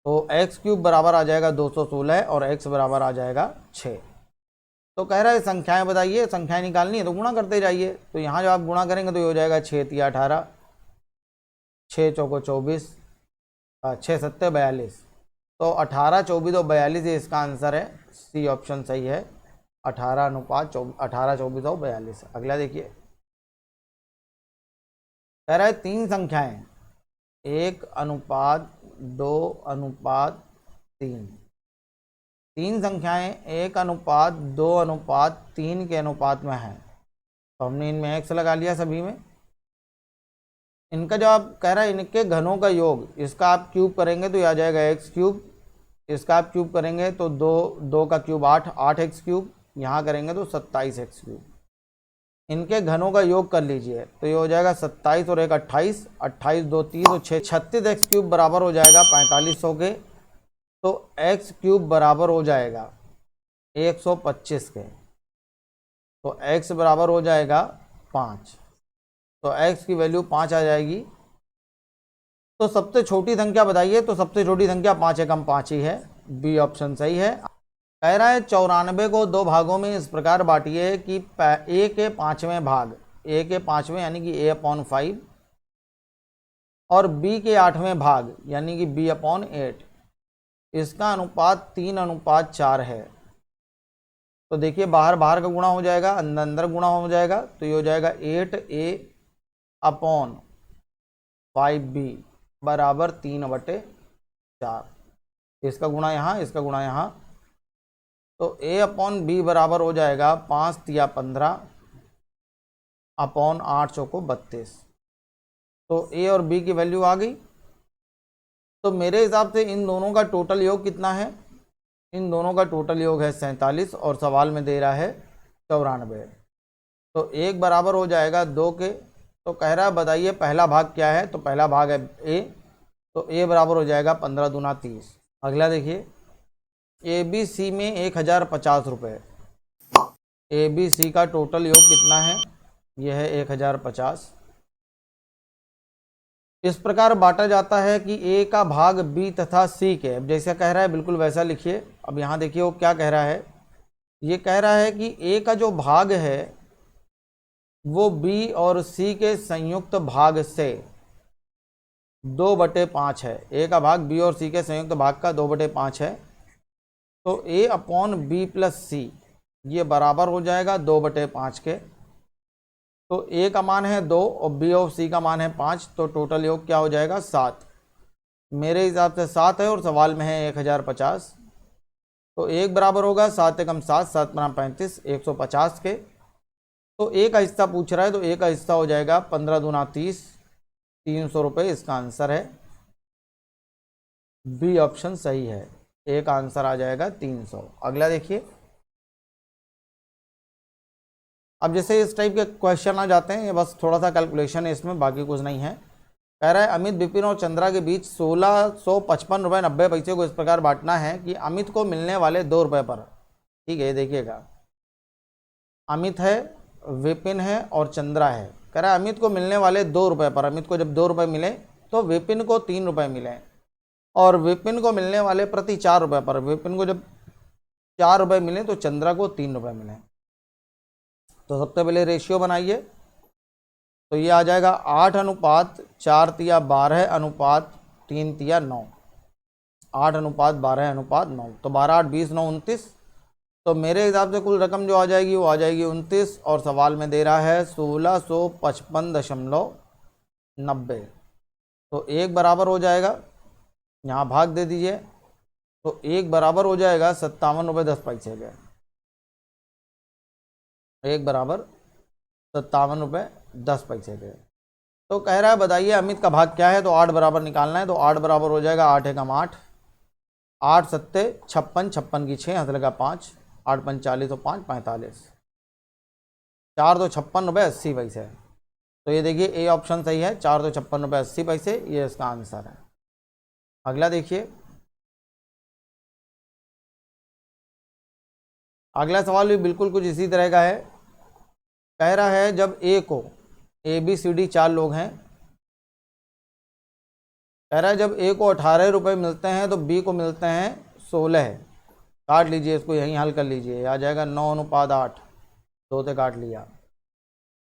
तो एक्स क्यूब बराबर आ जाएगा 216 और एक्स बराबर आ जाएगा 6। तो कह रहा है संख्याएं बताइए, संख्याएं निकालनी है तो गुणा करते जाइए। तो यहाँ जब आप गुणा करेंगे तो ये हो जाएगा 6 तिया 18, 6 चौको 24, 6 सत्ते 42। तो 18, 24 और 42 ये इसका आंसर है, सी ऑप्शन सही है, 18, 24 और 42। अगला देखिए, कह रहा है 3 संख्याएं 1:2:3, 3 संख्याएं 1:2:3 के अनुपात में हैं। तो हमने इनमें एक्स लगा लिया सभी में। इनका जो आप कह रहा है इनके घनों का योग, इसका आप क्यूब करेंगे तो ये आ जाएगा एक्स क्यूब, इसका आप क्यूब करेंगे तो 2 का क्यूब 8, 8 एक्स क्यूब, यहाँ करेंगे तो 27 एक्स क्यूब। इनके घनों का योग कर लीजिए तो ये हो जाएगा 27 और 1 28, 28 2 30 तो 6 36 एक्स क्यूब बराबर हो जाएगा 4500 के। तो एक्स क्यूब बराबर हो जाएगा 125 के। तो एक्स बराबर हो जाएगा 5। तो एक्स की वैल्यू 5 आ जाएगी। तो सबसे छोटी संख्या बताइए, तो सबसे छोटी संख्या 5 एकम 5 ही है। बी ऑप्शन सही है। कह रहा है 94 को दो भागों में इस प्रकार बांटिए कि ए के 5वें भाग, ए के 5वें यानी कि a/5 और बी के 8वें भाग यानी कि b/8, इसका अनुपात 3:4 है। तो देखिए बाहर बाहर का गुणा हो जाएगा, अंदर अंदर गुणा हो जाएगा। तो ये हो जाएगा 8a/5b बराबर 3/4। इसका गुणा यहाँ, इसका गुणा यहाँ। तो a/b बराबर हो जाएगा 5 तिया 15/8 चौको 32। तो a और b की वैल्यू आ गई। तो मेरे हिसाब से इन दोनों का टोटल योग कितना है? इन दोनों का टोटल योग है 47 और सवाल में दे रहा है 94। तो एक बराबर हो जाएगा 2 के। तो कह रहा है बताइए पहला भाग क्या है? तो पहला भाग है a। तो a बराबर हो जाएगा 15 दूना 30। अगला देखिए ABC में 1050 रुपये। ABC का टोटल योग कितना है? यह है 1050। इस प्रकार बांटा जाता है कि A का भाग B तथा C के, अब जैसा कह रहा है बिल्कुल वैसा लिखिए। अब यहाँ देखिए वो क्या कह रहा है। ये कह रहा है कि A का जो भाग है वो B और C के संयुक्त भाग से 2/5 है। A का भाग B और C के संयुक्त भाग का 2/5 है। तो A/B + C ये बराबर हो जाएगा 2/5 के। तो A का मान है 2 और B और C का मान है 5। तो टोटल योग क्या हो जाएगा? 7। मेरे हिसाब से 7 है और सवाल में है 1050। तो 1 बराबर होगा 7 एकम 7, 7 बना 35, 150 के। तो A का हिस्सा पूछ रहा है, तो A का हिस्सा हो जाएगा 15 दूना 30, 300 रुपये। इसका आंसर है बी ऑप्शन सही है। A का आंसर आ जाएगा 300। अगला देखिए। अब जैसे इस टाइप के क्वेश्चन आ जाते हैं, ये बस थोड़ा सा कैलकुलेशन है इसमें, बाकी कुछ नहीं है। कह रहा है अमित, विपिन और चंद्रा के बीच 1655 रुपये 90 पैसे को इस प्रकार बांटना है कि अमित को मिलने वाले 2 रुपये पर। ठीक है, देखिएगा अमित है, विपिन है और चंद्रा है। कह रहा है अमित को मिलने वाले 2 रुपये पर, अमित को जब 2 रुपये मिले तो विपिन को 3 रुपये मिले, और विपिन को मिलने वाले प्रति 4 रुपये पर, विपिन को जब 4 रुपये मिले तो चंद्रा को 3 रुपये मिले। तो सबसे पहले रेशियो बनाइए। तो ये आ जाएगा 8:4 तिया 12 अनुपात 3 तिया 9। 8:12:9। तो 12 8 20 9 29। तो मेरे हिसाब से कुल रकम जो आ जाएगी वो आ जाएगी 29, और सवाल में दे रहा है 1655.90। तो 1 बराबर हो जाएगा, यहाँ भाग दे दीजिए। तो 1 बराबर हो जाएगा 57 रुपये 10 पैसे के। 1 बराबर 57 रुपये 10 पैसे के। तो कह रहा है बताइए अमित का भाग क्या है? तो 8 बराबर निकालना है। तो 8 बराबर हो जाएगा 8 एकम 8, 8 सत्ते 56, 56 की 6 हंस लगा 5, 8 पंच 40 और 5 45, 4 तो 56 रुपये 80 पैसे। तो ये देखिए ए ऑप्शन सही है, 4 तो 56 रुपये 80 पैसे, ये इसका आंसर है। अगला देखिए। अगला सवाल भी बिल्कुल कुछ इसी तरह का है। कह रहा है जब A को ABCD 4 लोग हैं, कह रहा है जब A को 18 रुपये मिलते हैं तो B को मिलते हैं 16। काट लीजिए इसको, यहीं हल कर लीजिए, आ जाएगा 9:8, 2 से काट लिया।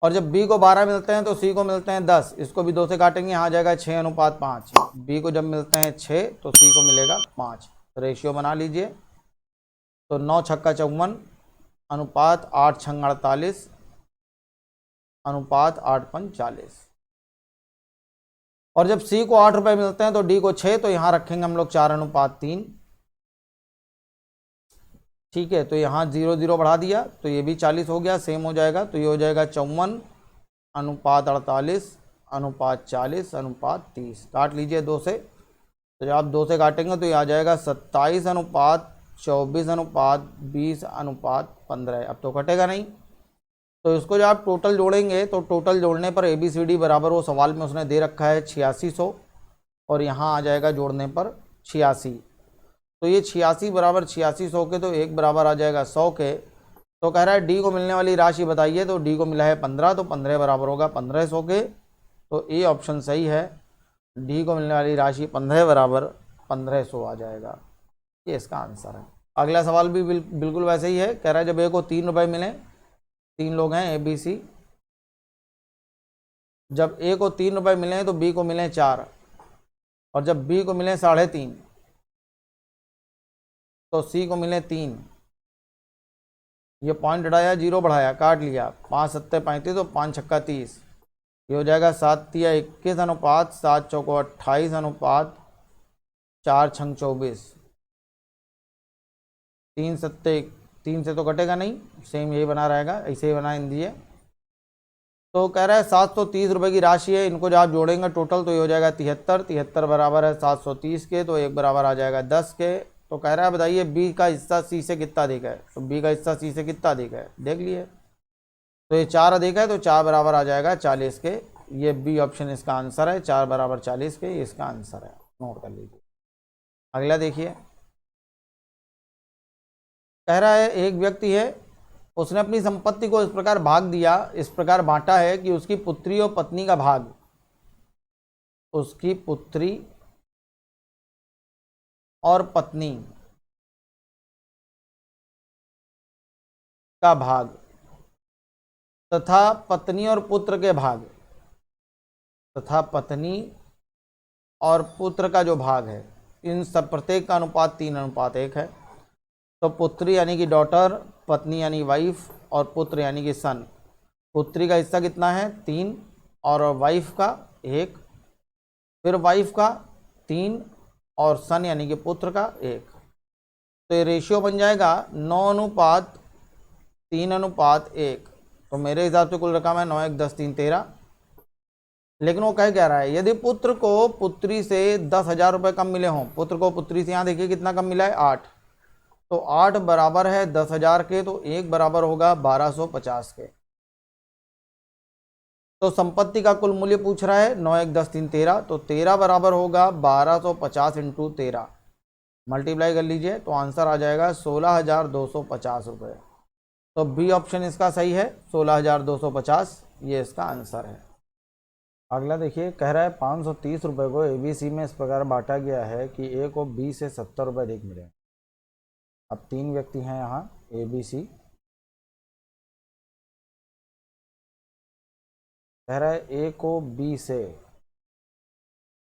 और जब B को 12 मिलते हैं तो C को मिलते हैं 10, इसको भी 2 से काटेंगे, यहाँ आ जाएगा 6:5। B को जब मिलते हैं 6 तो C को मिलेगा 5। रेशियो बना लीजिए। तो 9 छक्का 54 अनुपात 8 छंग 48 अनुपात 8 पंच 40। और जब C को 8 रुपये मिलते हैं तो D को 6, तो यहाँ रखेंगे हम लोग 4:3। ठीक है, तो यहाँ 0 0 बढ़ा दिया तो ये भी 40 हो गया, सेम हो जाएगा। तो ये हो जाएगा 54 अनुपात 48 अनुपात 40 अनुपात 30। काट लीजिए 2 से। तो जब आप 2 से काटेंगे तो ये आ जाएगा 27 अनुपात 24 अनुपात 20 अनुपात 15। अब तो कटेगा नहीं, तो इसको जब आप टोटल जोड़ेंगे तो टोटल जोड़ने पर ABCD बराबर, वो सवाल में उसने दे रखा है 8600, और यहाँ आ जाएगा जोड़ने पर 86। तो ये 86 बराबर 8600 के, तो एक बराबर आ जाएगा 100 के। तो कह रहा है डी को मिलने वाली राशि बताइए, तो डी को मिला है 15, तो 15 बराबर होगा 1500 के। तो ए ऑप्शन सही है, डी को मिलने वाली राशि 15 बराबर 1500 आ जाएगा, ये इसका आंसर है। अगला सवाल भी बिल्कुल वैसे ही है। कह रहा है जब ए को 3 रुपये मिले, 3 लोग हैं ABC, जब ए को 3 रुपये मिले तो बी को मिले 4, और जब बी को मिले 3.5 तो सी को मिले 3। ये पॉइंट हटाया, जीरो बढ़ाया, काट लिया, 5 सत्ते 35, तो 5 छक्का 30, ये हो जाएगा 7 तिया 21 अनुपात 7 चौको 28 अनुपात 4 छंग 24। 3 सत्ते 3 से तो कटेगा नहीं, सेम यही बना रहेगा, ऐसे ही बना इन दिए। तो कह रहा है 730 रुपये की राशि है, इनको जब आप जोड़ेंगे टोटल तो ये हो जाएगा 73। 73 बराबर है 730 के, तो एक बराबर आ जाएगा 10 के। तो कह रहा है बताइए बी का हिस्सा सी से कितना अधिक है, तो बी का हिस्सा सी से कितना अधिक है देख लिए। तो ये 4 अधिक है, तो 4 बराबर आ जाएगा 40 के। ये बी ऑप्शन इसका आंसर है, 4 बराबर 40 के, ये इसका आंसर है, नोट कर लीजिए। अगला देखिए, कह रहा है एक व्यक्ति है, उसने अपनी संपत्ति को इस प्रकार भाग दिया, इस प्रकार बांटा है कि उसकी पुत्री और पत्नी का भाग, उसकी पुत्री और पत्नी का भाग तथा पत्नी और पुत्र के भाग, तथा पत्नी और पुत्र का जो भाग है, इन सब प्रत्येक का अनुपात 3:1 है। तो पुत्री यानी कि डॉटर, पत्नी यानी वाइफ, और पुत्र यानी कि सन। पुत्री का हिस्सा कितना है 3, और वाइफ का 1, फिर वाइफ का 3, और सन यानी कि पुत्र का 1। तो ये रेशियो बन जाएगा 9:3:1। तो मेरे हिसाब से कुल रकम है 9 1 10 3 13। लेकिन वो कह रहा है यदि पुत्र को पुत्री से 10,000 रुपये कम मिले हों, पुत्र को पुत्री से यहाँ देखिए कितना कम मिला है 8, तो 8 बराबर है 10,000 के, तो एक बराबर होगा 1250 के। तो संपत्ति का कुल मूल्य पूछ रहा है 9 1 10 3 13, तो 13 बराबर होगा 1250 इंटू 13, मल्टीप्लाई कर लीजिए, तो आंसर आ जाएगा 16,250 रुपये। तो बी ऑप्शन इसका सही है, 16,250, ये इसका आंसर है। अगला देखिए, कह रहा है 530 रुपये को ABC में इस प्रकार बांटा गया है कि ए को बी से 70 रुपये अधिक मिले। अब 3 व्यक्ति हैं यहाँ ABC, कह रहा है ए को बी से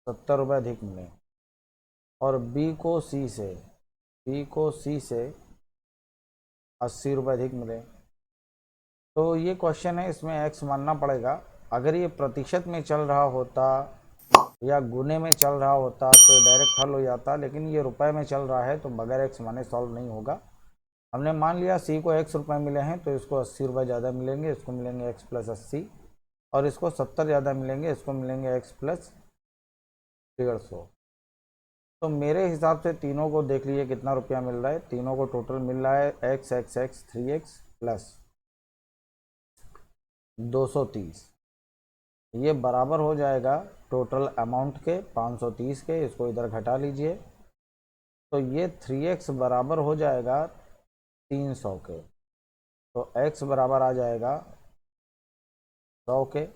70 रुपये अधिक मिले और बी को सी से 80 रुपये अधिक मिले। तो ये क्वेश्चन है, इसमें एक्स मानना पड़ेगा। अगर ये प्रतिशत में चल रहा होता या गुने में चल रहा होता तो डायरेक्ट हल हो जाता, लेकिन ये रुपए में चल रहा है तो बगैर एक्स माने सॉल्व नहीं होगा। हमने मान लिया सी को x रुपये मिले हैं, तो इसको 80 रुपये ज़्यादा मिलेंगे, इसको मिलेंगे x + 80, और इसको 70 ज़्यादा मिलेंगे, इसको मिलेंगे x + 150। तो मेरे हिसाब से तीनों को देख लीजिए कितना रुपया मिल रहा है। तीनों को टोटल मिल रहा है x 3x + 230, ये बराबर हो जाएगा टोटल अमाउंट के 530 के। इसको इधर घटा लीजिए, तो ये 3x बराबर हो जाएगा 300 के, तो x बराबर आ जाएगा 100 के।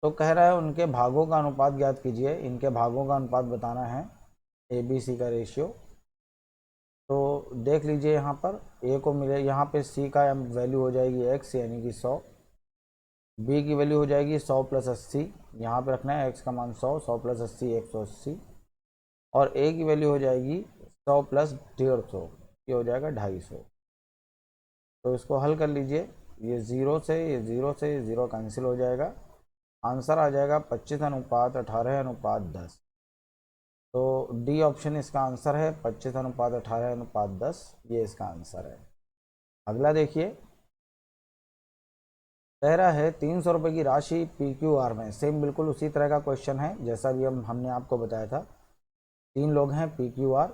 तो कह रहा है उनके भागों का अनुपात ज्ञात कीजिए। इनके भागों का अनुपात बताना है, ABC का रेशियो। तो देख लीजिए यहाँ पर A को मिले, यहाँ पे C का वैल्यू हो जाएगी x यानी कि 100, B की वैल्यू हो जाएगी 100 + 80, यहाँ पे रखना है x का मान 100, 100 + 80 180, और A की वैल्यू हो जाएगी 100 + 150, ये हो जाएगा 250। तो इसको हल कर लीजिए, ये 0 से 0 कैंसिल हो जाएगा, आंसर आ जाएगा 25:18:10। तो डी ऑप्शन इसका आंसर है, 25:18:10, ये इसका आंसर है। अगला देखिए, कह रहा है 300 रुपये की राशि PQR में, सेम बिल्कुल उसी तरह का क्वेश्चन है जैसा भी हमने आपको बताया था। 3 लोग हैं PQR,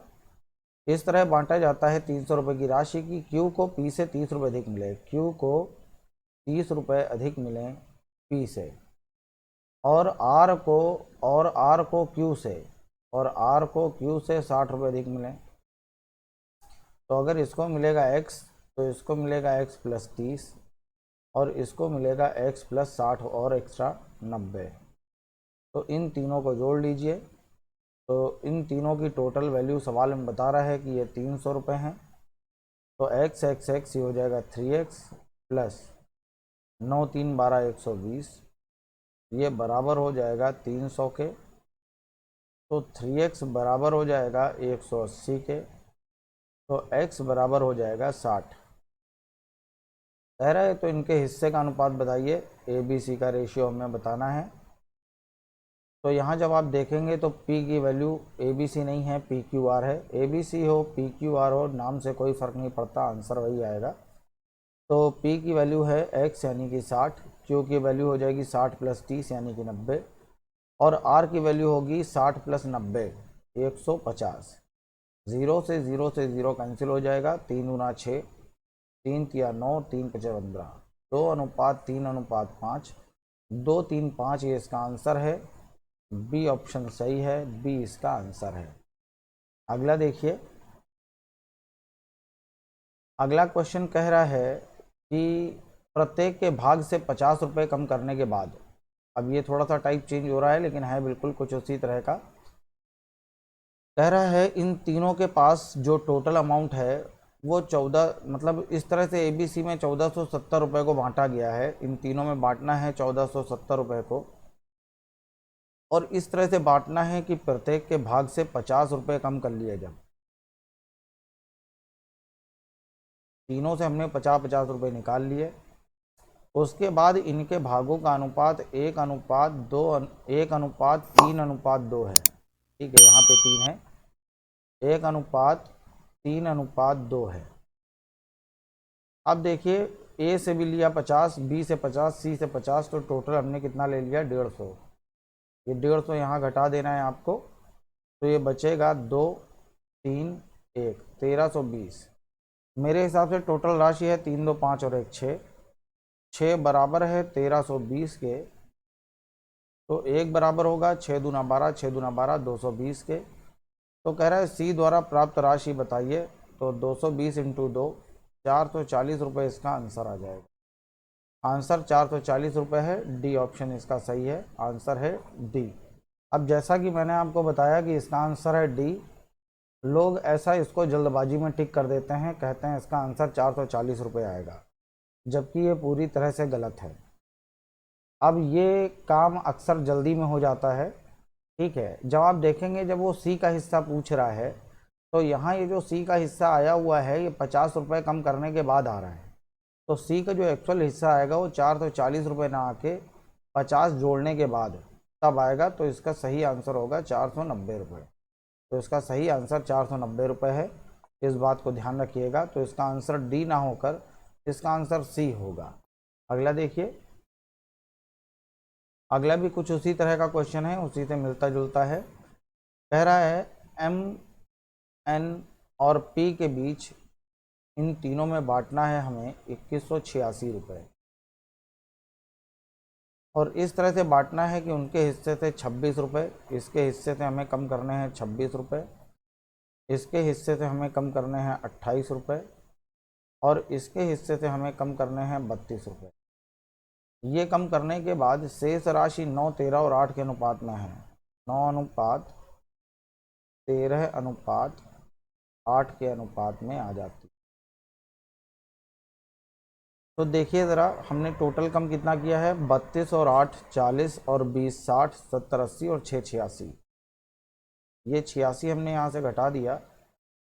इस तरह बांटा जाता है 300 रुपये की राशि की क्यू को पी से 30 रुपये अधिक मिले, क्यू को 30 रुपये अधिक मिले पी से, और आर को क्यू से, और आर को क्यू से 60 रुपये अधिक मिले। तो अगर इसको मिलेगा x तो इसको मिलेगा x प्लस 30 और इसको मिलेगा x प्लस 60 और एक्स्ट्रा 90। तो इन तीनों को जोड़ लीजिए। तो इन तीनों की टोटल वैल्यू सवाल में बता रहा है कि ये 300 रुपये हैं। तो x x x ये हो जाएगा 3x प्लस 9 3 12 120, ये बराबर हो जाएगा 300 के। तो 3x बराबर हो जाएगा 180 के। तो x बराबर हो जाएगा 60। कह रहा है तो इनके हिस्से का अनुपात बताइए, ए बी सी का रेशियो हमें बताना है। तो यहाँ जब आप देखेंगे तो p की वैल्यू ए बी सी नहीं है, पी क्यू आर है। ए बी सी हो पी क्यू आर हो, नाम से कोई फ़र्क नहीं पड़ता, आंसर वही आएगा। तो p की वैल्यू है x यानी कि 60, q की वैल्यू हो जाएगी 60 प्लस 30 यानी कि 90, और r की वैल्यू होगी 60 प्लस 90 150। 0 से 0 कैंसिल हो जाएगा, 3 गुना 6, 3 तिया 9, 3 पचे 15, 2:3:5, 2 3 5 ये इसका आंसर है। बी ऑप्शन सही है, बी इसका आंसर है। अगला देखिए, अगला क्वेश्चन कह रहा है कि प्रत्येक के भाग से 50 रुपये कम करने के बाद, अब ये थोड़ा सा टाइप चेंज हो रहा है लेकिन है बिल्कुल कुछ उसी तरह का। कह रहा है इन तीनों के पास जो टोटल अमाउंट है वो 14, मतलब इस तरह से एबीसी में 1470 रुपये को बांटा गया है। इन तीनों में बांटना है 1470 रुपये को, और इस तरह से बांटना है कि प्रत्येक के भाग से 50 रुपये कम कर लिया जाए। तीनों से हमने 50-50 रुपये निकाल लिए। उसके बाद इनके भागों का अनुपात 1:2, 1:3:2 है। ठीक है, यहाँ पे 3 है, 1:3:2 है। अब देखिए, ए से भी लिया 50, बी से 50, सी से 50, तो टोटल हमने कितना ले लिया 150। ये 150 यहाँ घटा देना है आपको, तो ये बचेगा 2 3 1 1320। मेरे हिसाब से टोटल राशि है 3 2 5 और 1 6, 6 बराबर है 1320 के। तो 1 बराबर होगा 6 दूना 12, 6 दूना 12 220 के। तो कह रहा है सी द्वारा प्राप्त राशि बताइए। तो 220 इंटू 2 440 रुपये इसका आंसर आ जाएगा। आंसर 440 रुपये है, डी ऑप्शन इसका सही है, आंसर है डी। अब जैसा कि मैंने आपको बताया कि इसका आंसर है डी, लोग ऐसा इसको जल्दबाजी में टिक कर देते हैं, कहते हैं इसका आंसर 440 रुपये आएगा, जबकि ये पूरी तरह से गलत है। अब ये काम अक्सर जल्दी में हो जाता है। ठीक है, जब आप देखेंगे जब वो सी का हिस्सा पूछ रहा है, तो यहाँ ये जो सी का हिस्सा आया हुआ है ये 50 रुपये कम करने के बाद आ रहा है। तो सी का जो एक्चुअल हिस्सा आएगा वो 440 रुपये ना आके 50 जोड़ने के बाद तब आएगा। तो इसका सही आंसर होगा 490 रुपये। तो इसका सही आंसर 490 रुपये है, इस बात को ध्यान रखिएगा। तो इसका आंसर डी ना होकर इसका आंसर सी होगा। अगला देखिए, अगला भी कुछ उसी तरह का क्वेश्चन है, उसी से मिलता जुलता है। कह रहा है एम एन और पी के बीच इन तीनों में बांटना है हमें 2186 रुपये, और इस तरह से बांटना है कि उनके हिस्से से 26 रुपये, इसके हिस्से से हमें कम करने हैं 26 रुपये, इसके हिस्से से हमें कम करने हैं 28 रुपये, और इसके हिस्से से हमें कम करने हैं 32 रुपये। ये कम करने के बाद शेष राशि 9 13 और 8 के अनुपात में है। 9:13:8 के अनुपात में आ जाती। तो देखिए ज़रा, हमने टोटल कम कितना किया है, 32 और 8 40 और 20 60 70 80 और 6 86। ये 86 हमने यहाँ से घटा दिया,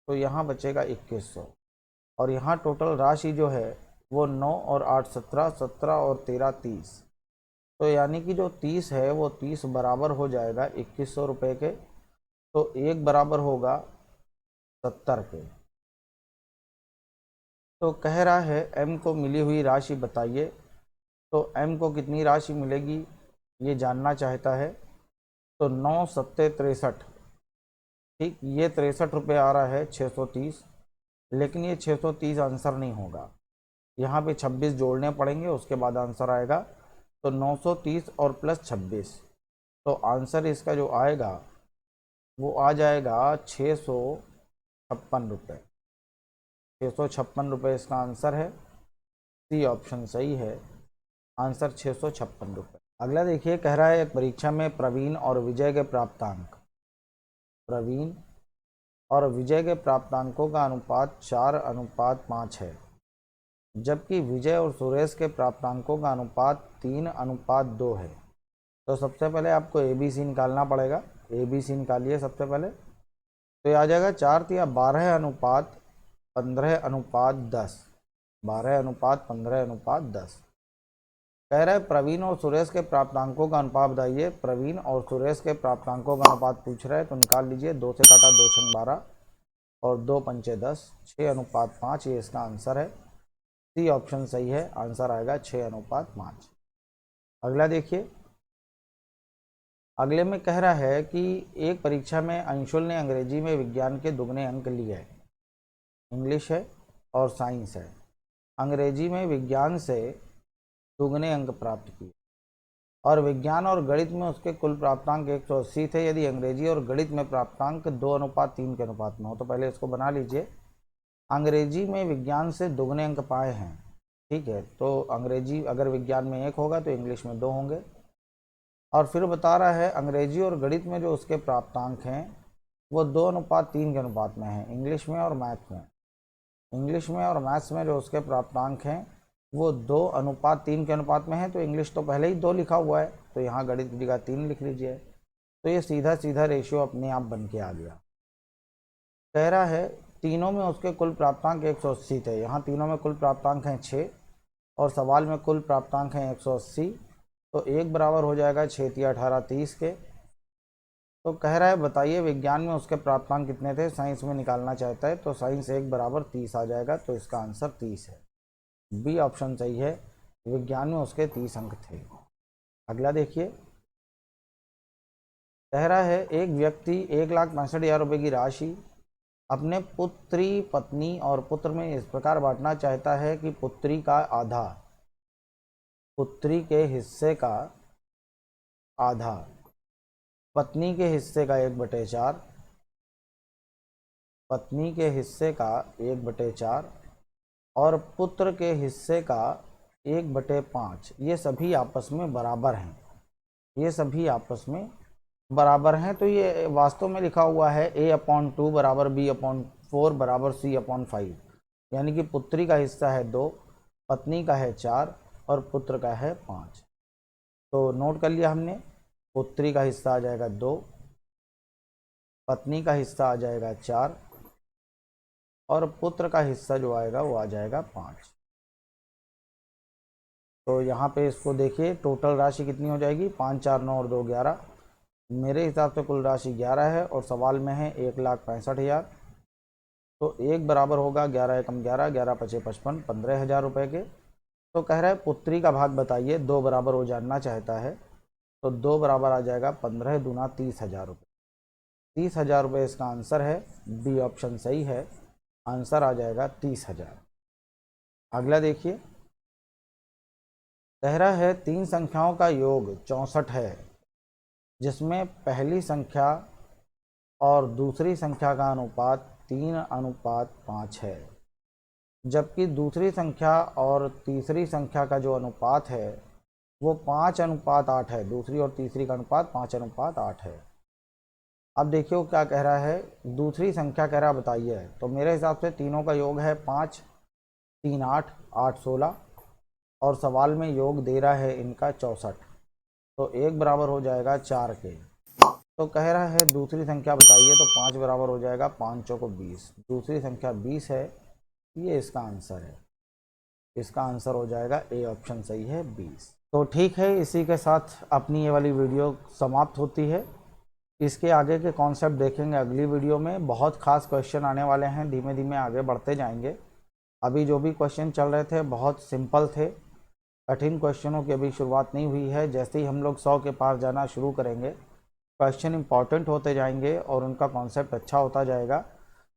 तो यहाँ बचेगा 2100, और यहाँ टोटल राशि जो है वो 9 और 8 17, 17 और 13 30। तो यानी कि जो 30 है वो 30 बराबर हो जाएगा 2100 रुपये के। तो 1 बराबर होगा 70 के। तो कह रहा है m को मिली हुई राशि बताइए। तो m को कितनी राशि मिलेगी ये जानना चाहता है। तो 9 7 63 ठीक, ये 63 रुपये आ रहा है 630, लेकिन ये 630 आंसर नहीं होगा, यहाँ पे 26 जोड़ने पड़ेंगे, उसके बाद आंसर आएगा। तो 930 और प्लस 26, तो आंसर इसका जो आएगा वो आ जाएगा 656 रुपये। 656 रुपये इसका आंसर है। सी ऑप्शन सही है, आंसर 656 रुपये। अगला देखिए, कह रहा है एक परीक्षा में प्रवीण और विजय के प्राप्तांक, प्रवीण और विजय के प्राप्तांकों का अनुपात 4:5 है, जबकि विजय और सुरेश के प्राप्तांकों का अनुपात 3:2 है। तो सबसे पहले आपको ABC निकालना पड़ेगा। ABC निकालिए सबसे पहले, तो ये आ जाएगा 4:12:15:10, 12:15:10। कह रहा है प्रवीण और सुरेश के प्राप्तांकों का अनुपात बताइए। प्रवीण और सुरेश के प्राप्तांकों का अनुपात पूछ रहा है, तो निकाल लीजिए। 2 से काटा 2 छंग 12 और 2 पंचे 10, 6:5, ये इसका आंसर है। सी ऑप्शन सही है, आंसर आएगा 6:5। अगला देखिए, अगले में कह रहा है कि एक परीक्षा में अंशुल ने अंग्रेजी में विज्ञान के दुगने अंक लिए हैं। इंग्लिश है और साइंस है। अंग्रेजी में विज्ञान से दुगने अंक प्राप्त किए, और विज्ञान और गणित में उसके कुल प्राप्तांक 180 थे। यदि अंग्रेजी और गणित में प्राप्तांक 2:3 के अनुपात में हो, तो पहले इसको बना लीजिए। अंग्रेजी में विज्ञान से दुगने अंक पाए हैं, ठीक है, तो अंग्रेजी अगर विज्ञान में 1 होगा तो इंग्लिश में 2 होंगे। और फिर बता रहा है अंग्रेजी और गणित में जो उसके प्राप्तांक हैं वो 2:3 के अनुपात में हैं, इंग्लिश में और मैथ में। इंग्लिश में और मैथ्स में जो उसके प्राप्तांक हैं वो 2:3 के अनुपात में है। तो इंग्लिश तो पहले ही 2 लिखा हुआ है, तो यहाँ गणित की जगह 3 लिख लीजिए। तो ये सीधा सीधा रेशियो अपने आप बन के आ गया। कह रहा है तीनों में उसके कुल प्राप्तांक 180 थे। यहाँ तीनों में कुल प्राप्तांक हैं 6, और सवाल में कुल प्राप्तांक हैं 180, तो 1 बराबर हो जाएगा 6 × 18 30 के। तो कह रहा है बताइए विज्ञान में उसके प्राप्तांक कितने थे, साइंस में निकालना चाहता है। तो साइंस 1 बराबर 30 आ जाएगा, तो इसका आंसर 30 है। बी ऑप्शन सही है, विज्ञान में उसके 30 अंक थे। अगला देखिए, कह रहा है एक व्यक्ति 1,65,000 रुपये की राशि अपने पुत्री, पत्नी और पुत्र में इस प्रकार बांटना चाहता है कि पुत्री का आधा, पुत्री के हिस्से का आधा, पत्नी के हिस्से का 1/4, पत्नी के हिस्से का 1/4 और पुत्र के हिस्से का 1/5। ये सभी आपस में बराबर हैं, ये सभी आपस में बराबर हैं। तो ये वास्तव में लिखा हुआ है A/2 बराबर B/4 बराबर C/5, यानी कि पुत्री का हिस्सा है 2, पत्नी का है 4 और पुत्र का है 5। तो नोट कर लिया हमने, पुत्री का हिस्सा आ जाएगा 2, पत्नी का हिस्सा आ जाएगा 4 और पुत्र का हिस्सा जो आएगा वो आ जाएगा 5। तो यहाँ पे इसको देखिए, टोटल राशि कितनी हो जाएगी, 5 4 9 और 2 11। मेरे हिसाब से कुल राशि 11 है, और सवाल में है 1,65,000। तो 1 बराबर होगा 11 एकम 11, 11 पचे 55, 15,000 रुपये के। तो कह रहा है पुत्री का भाग बताइए, 2 बराबर वो जानना चाहता है। तो 2 बराबर आ जाएगा 15 दूना 30,000 रुपये। 30,000 रुपये इसका आंसर है। बी ऑप्शन सही है, आंसर आ जाएगा 30,000। अगला देखिए, कह रहा है 3 संख्याओं का योग 64 है, जिसमें पहली संख्या और दूसरी संख्या का अनुपात 3:5 है, जबकि दूसरी संख्या और तीसरी संख्या का जो अनुपात है वो 5:8 है। दूसरी और तीसरी का अनुपात 5:8 है। अब देखिए वो क्या कह रहा है, दूसरी संख्या कह रहा बताइए। तो मेरे हिसाब से तीनों का योग है 5, 3 8, 8 16, और सवाल में योग दे रहा है इनका 64। तो 1 बराबर हो जाएगा 4 के। तो कह रहा है दूसरी संख्या बताइए, तो 5 बराबर हो जाएगा 5 चौको 20। दूसरी संख्या 20 है, ये इसका आंसर है। इसका आंसर हो जाएगा ए ऑप्शन सही है 20। तो ठीक है, इसी के साथ अपनी ये वाली वीडियो समाप्त होती है। इसके आगे के कॉन्सेप्ट देखेंगे अगली वीडियो में। बहुत खास क्वेश्चन आने वाले हैं, धीमे धीमे आगे बढ़ते जाएंगे। अभी जो भी क्वेश्चन चल रहे थे बहुत सिंपल थे, कठिन क्वेश्चनों की अभी शुरुआत नहीं हुई है। जैसे ही हम लोग 100 के पार जाना शुरू करेंगे, क्वेश्चन इंपॉर्टेंट होते जाएंगे और उनका कॉन्सेप्ट अच्छा होता जाएगा।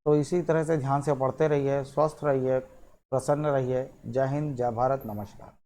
तो इसी तरह से ध्यान से पढ़ते रहिए, स्वस्थ रहिए, प्रसन्न रहिए। जय हिंद, जय भारत, नमस्कार।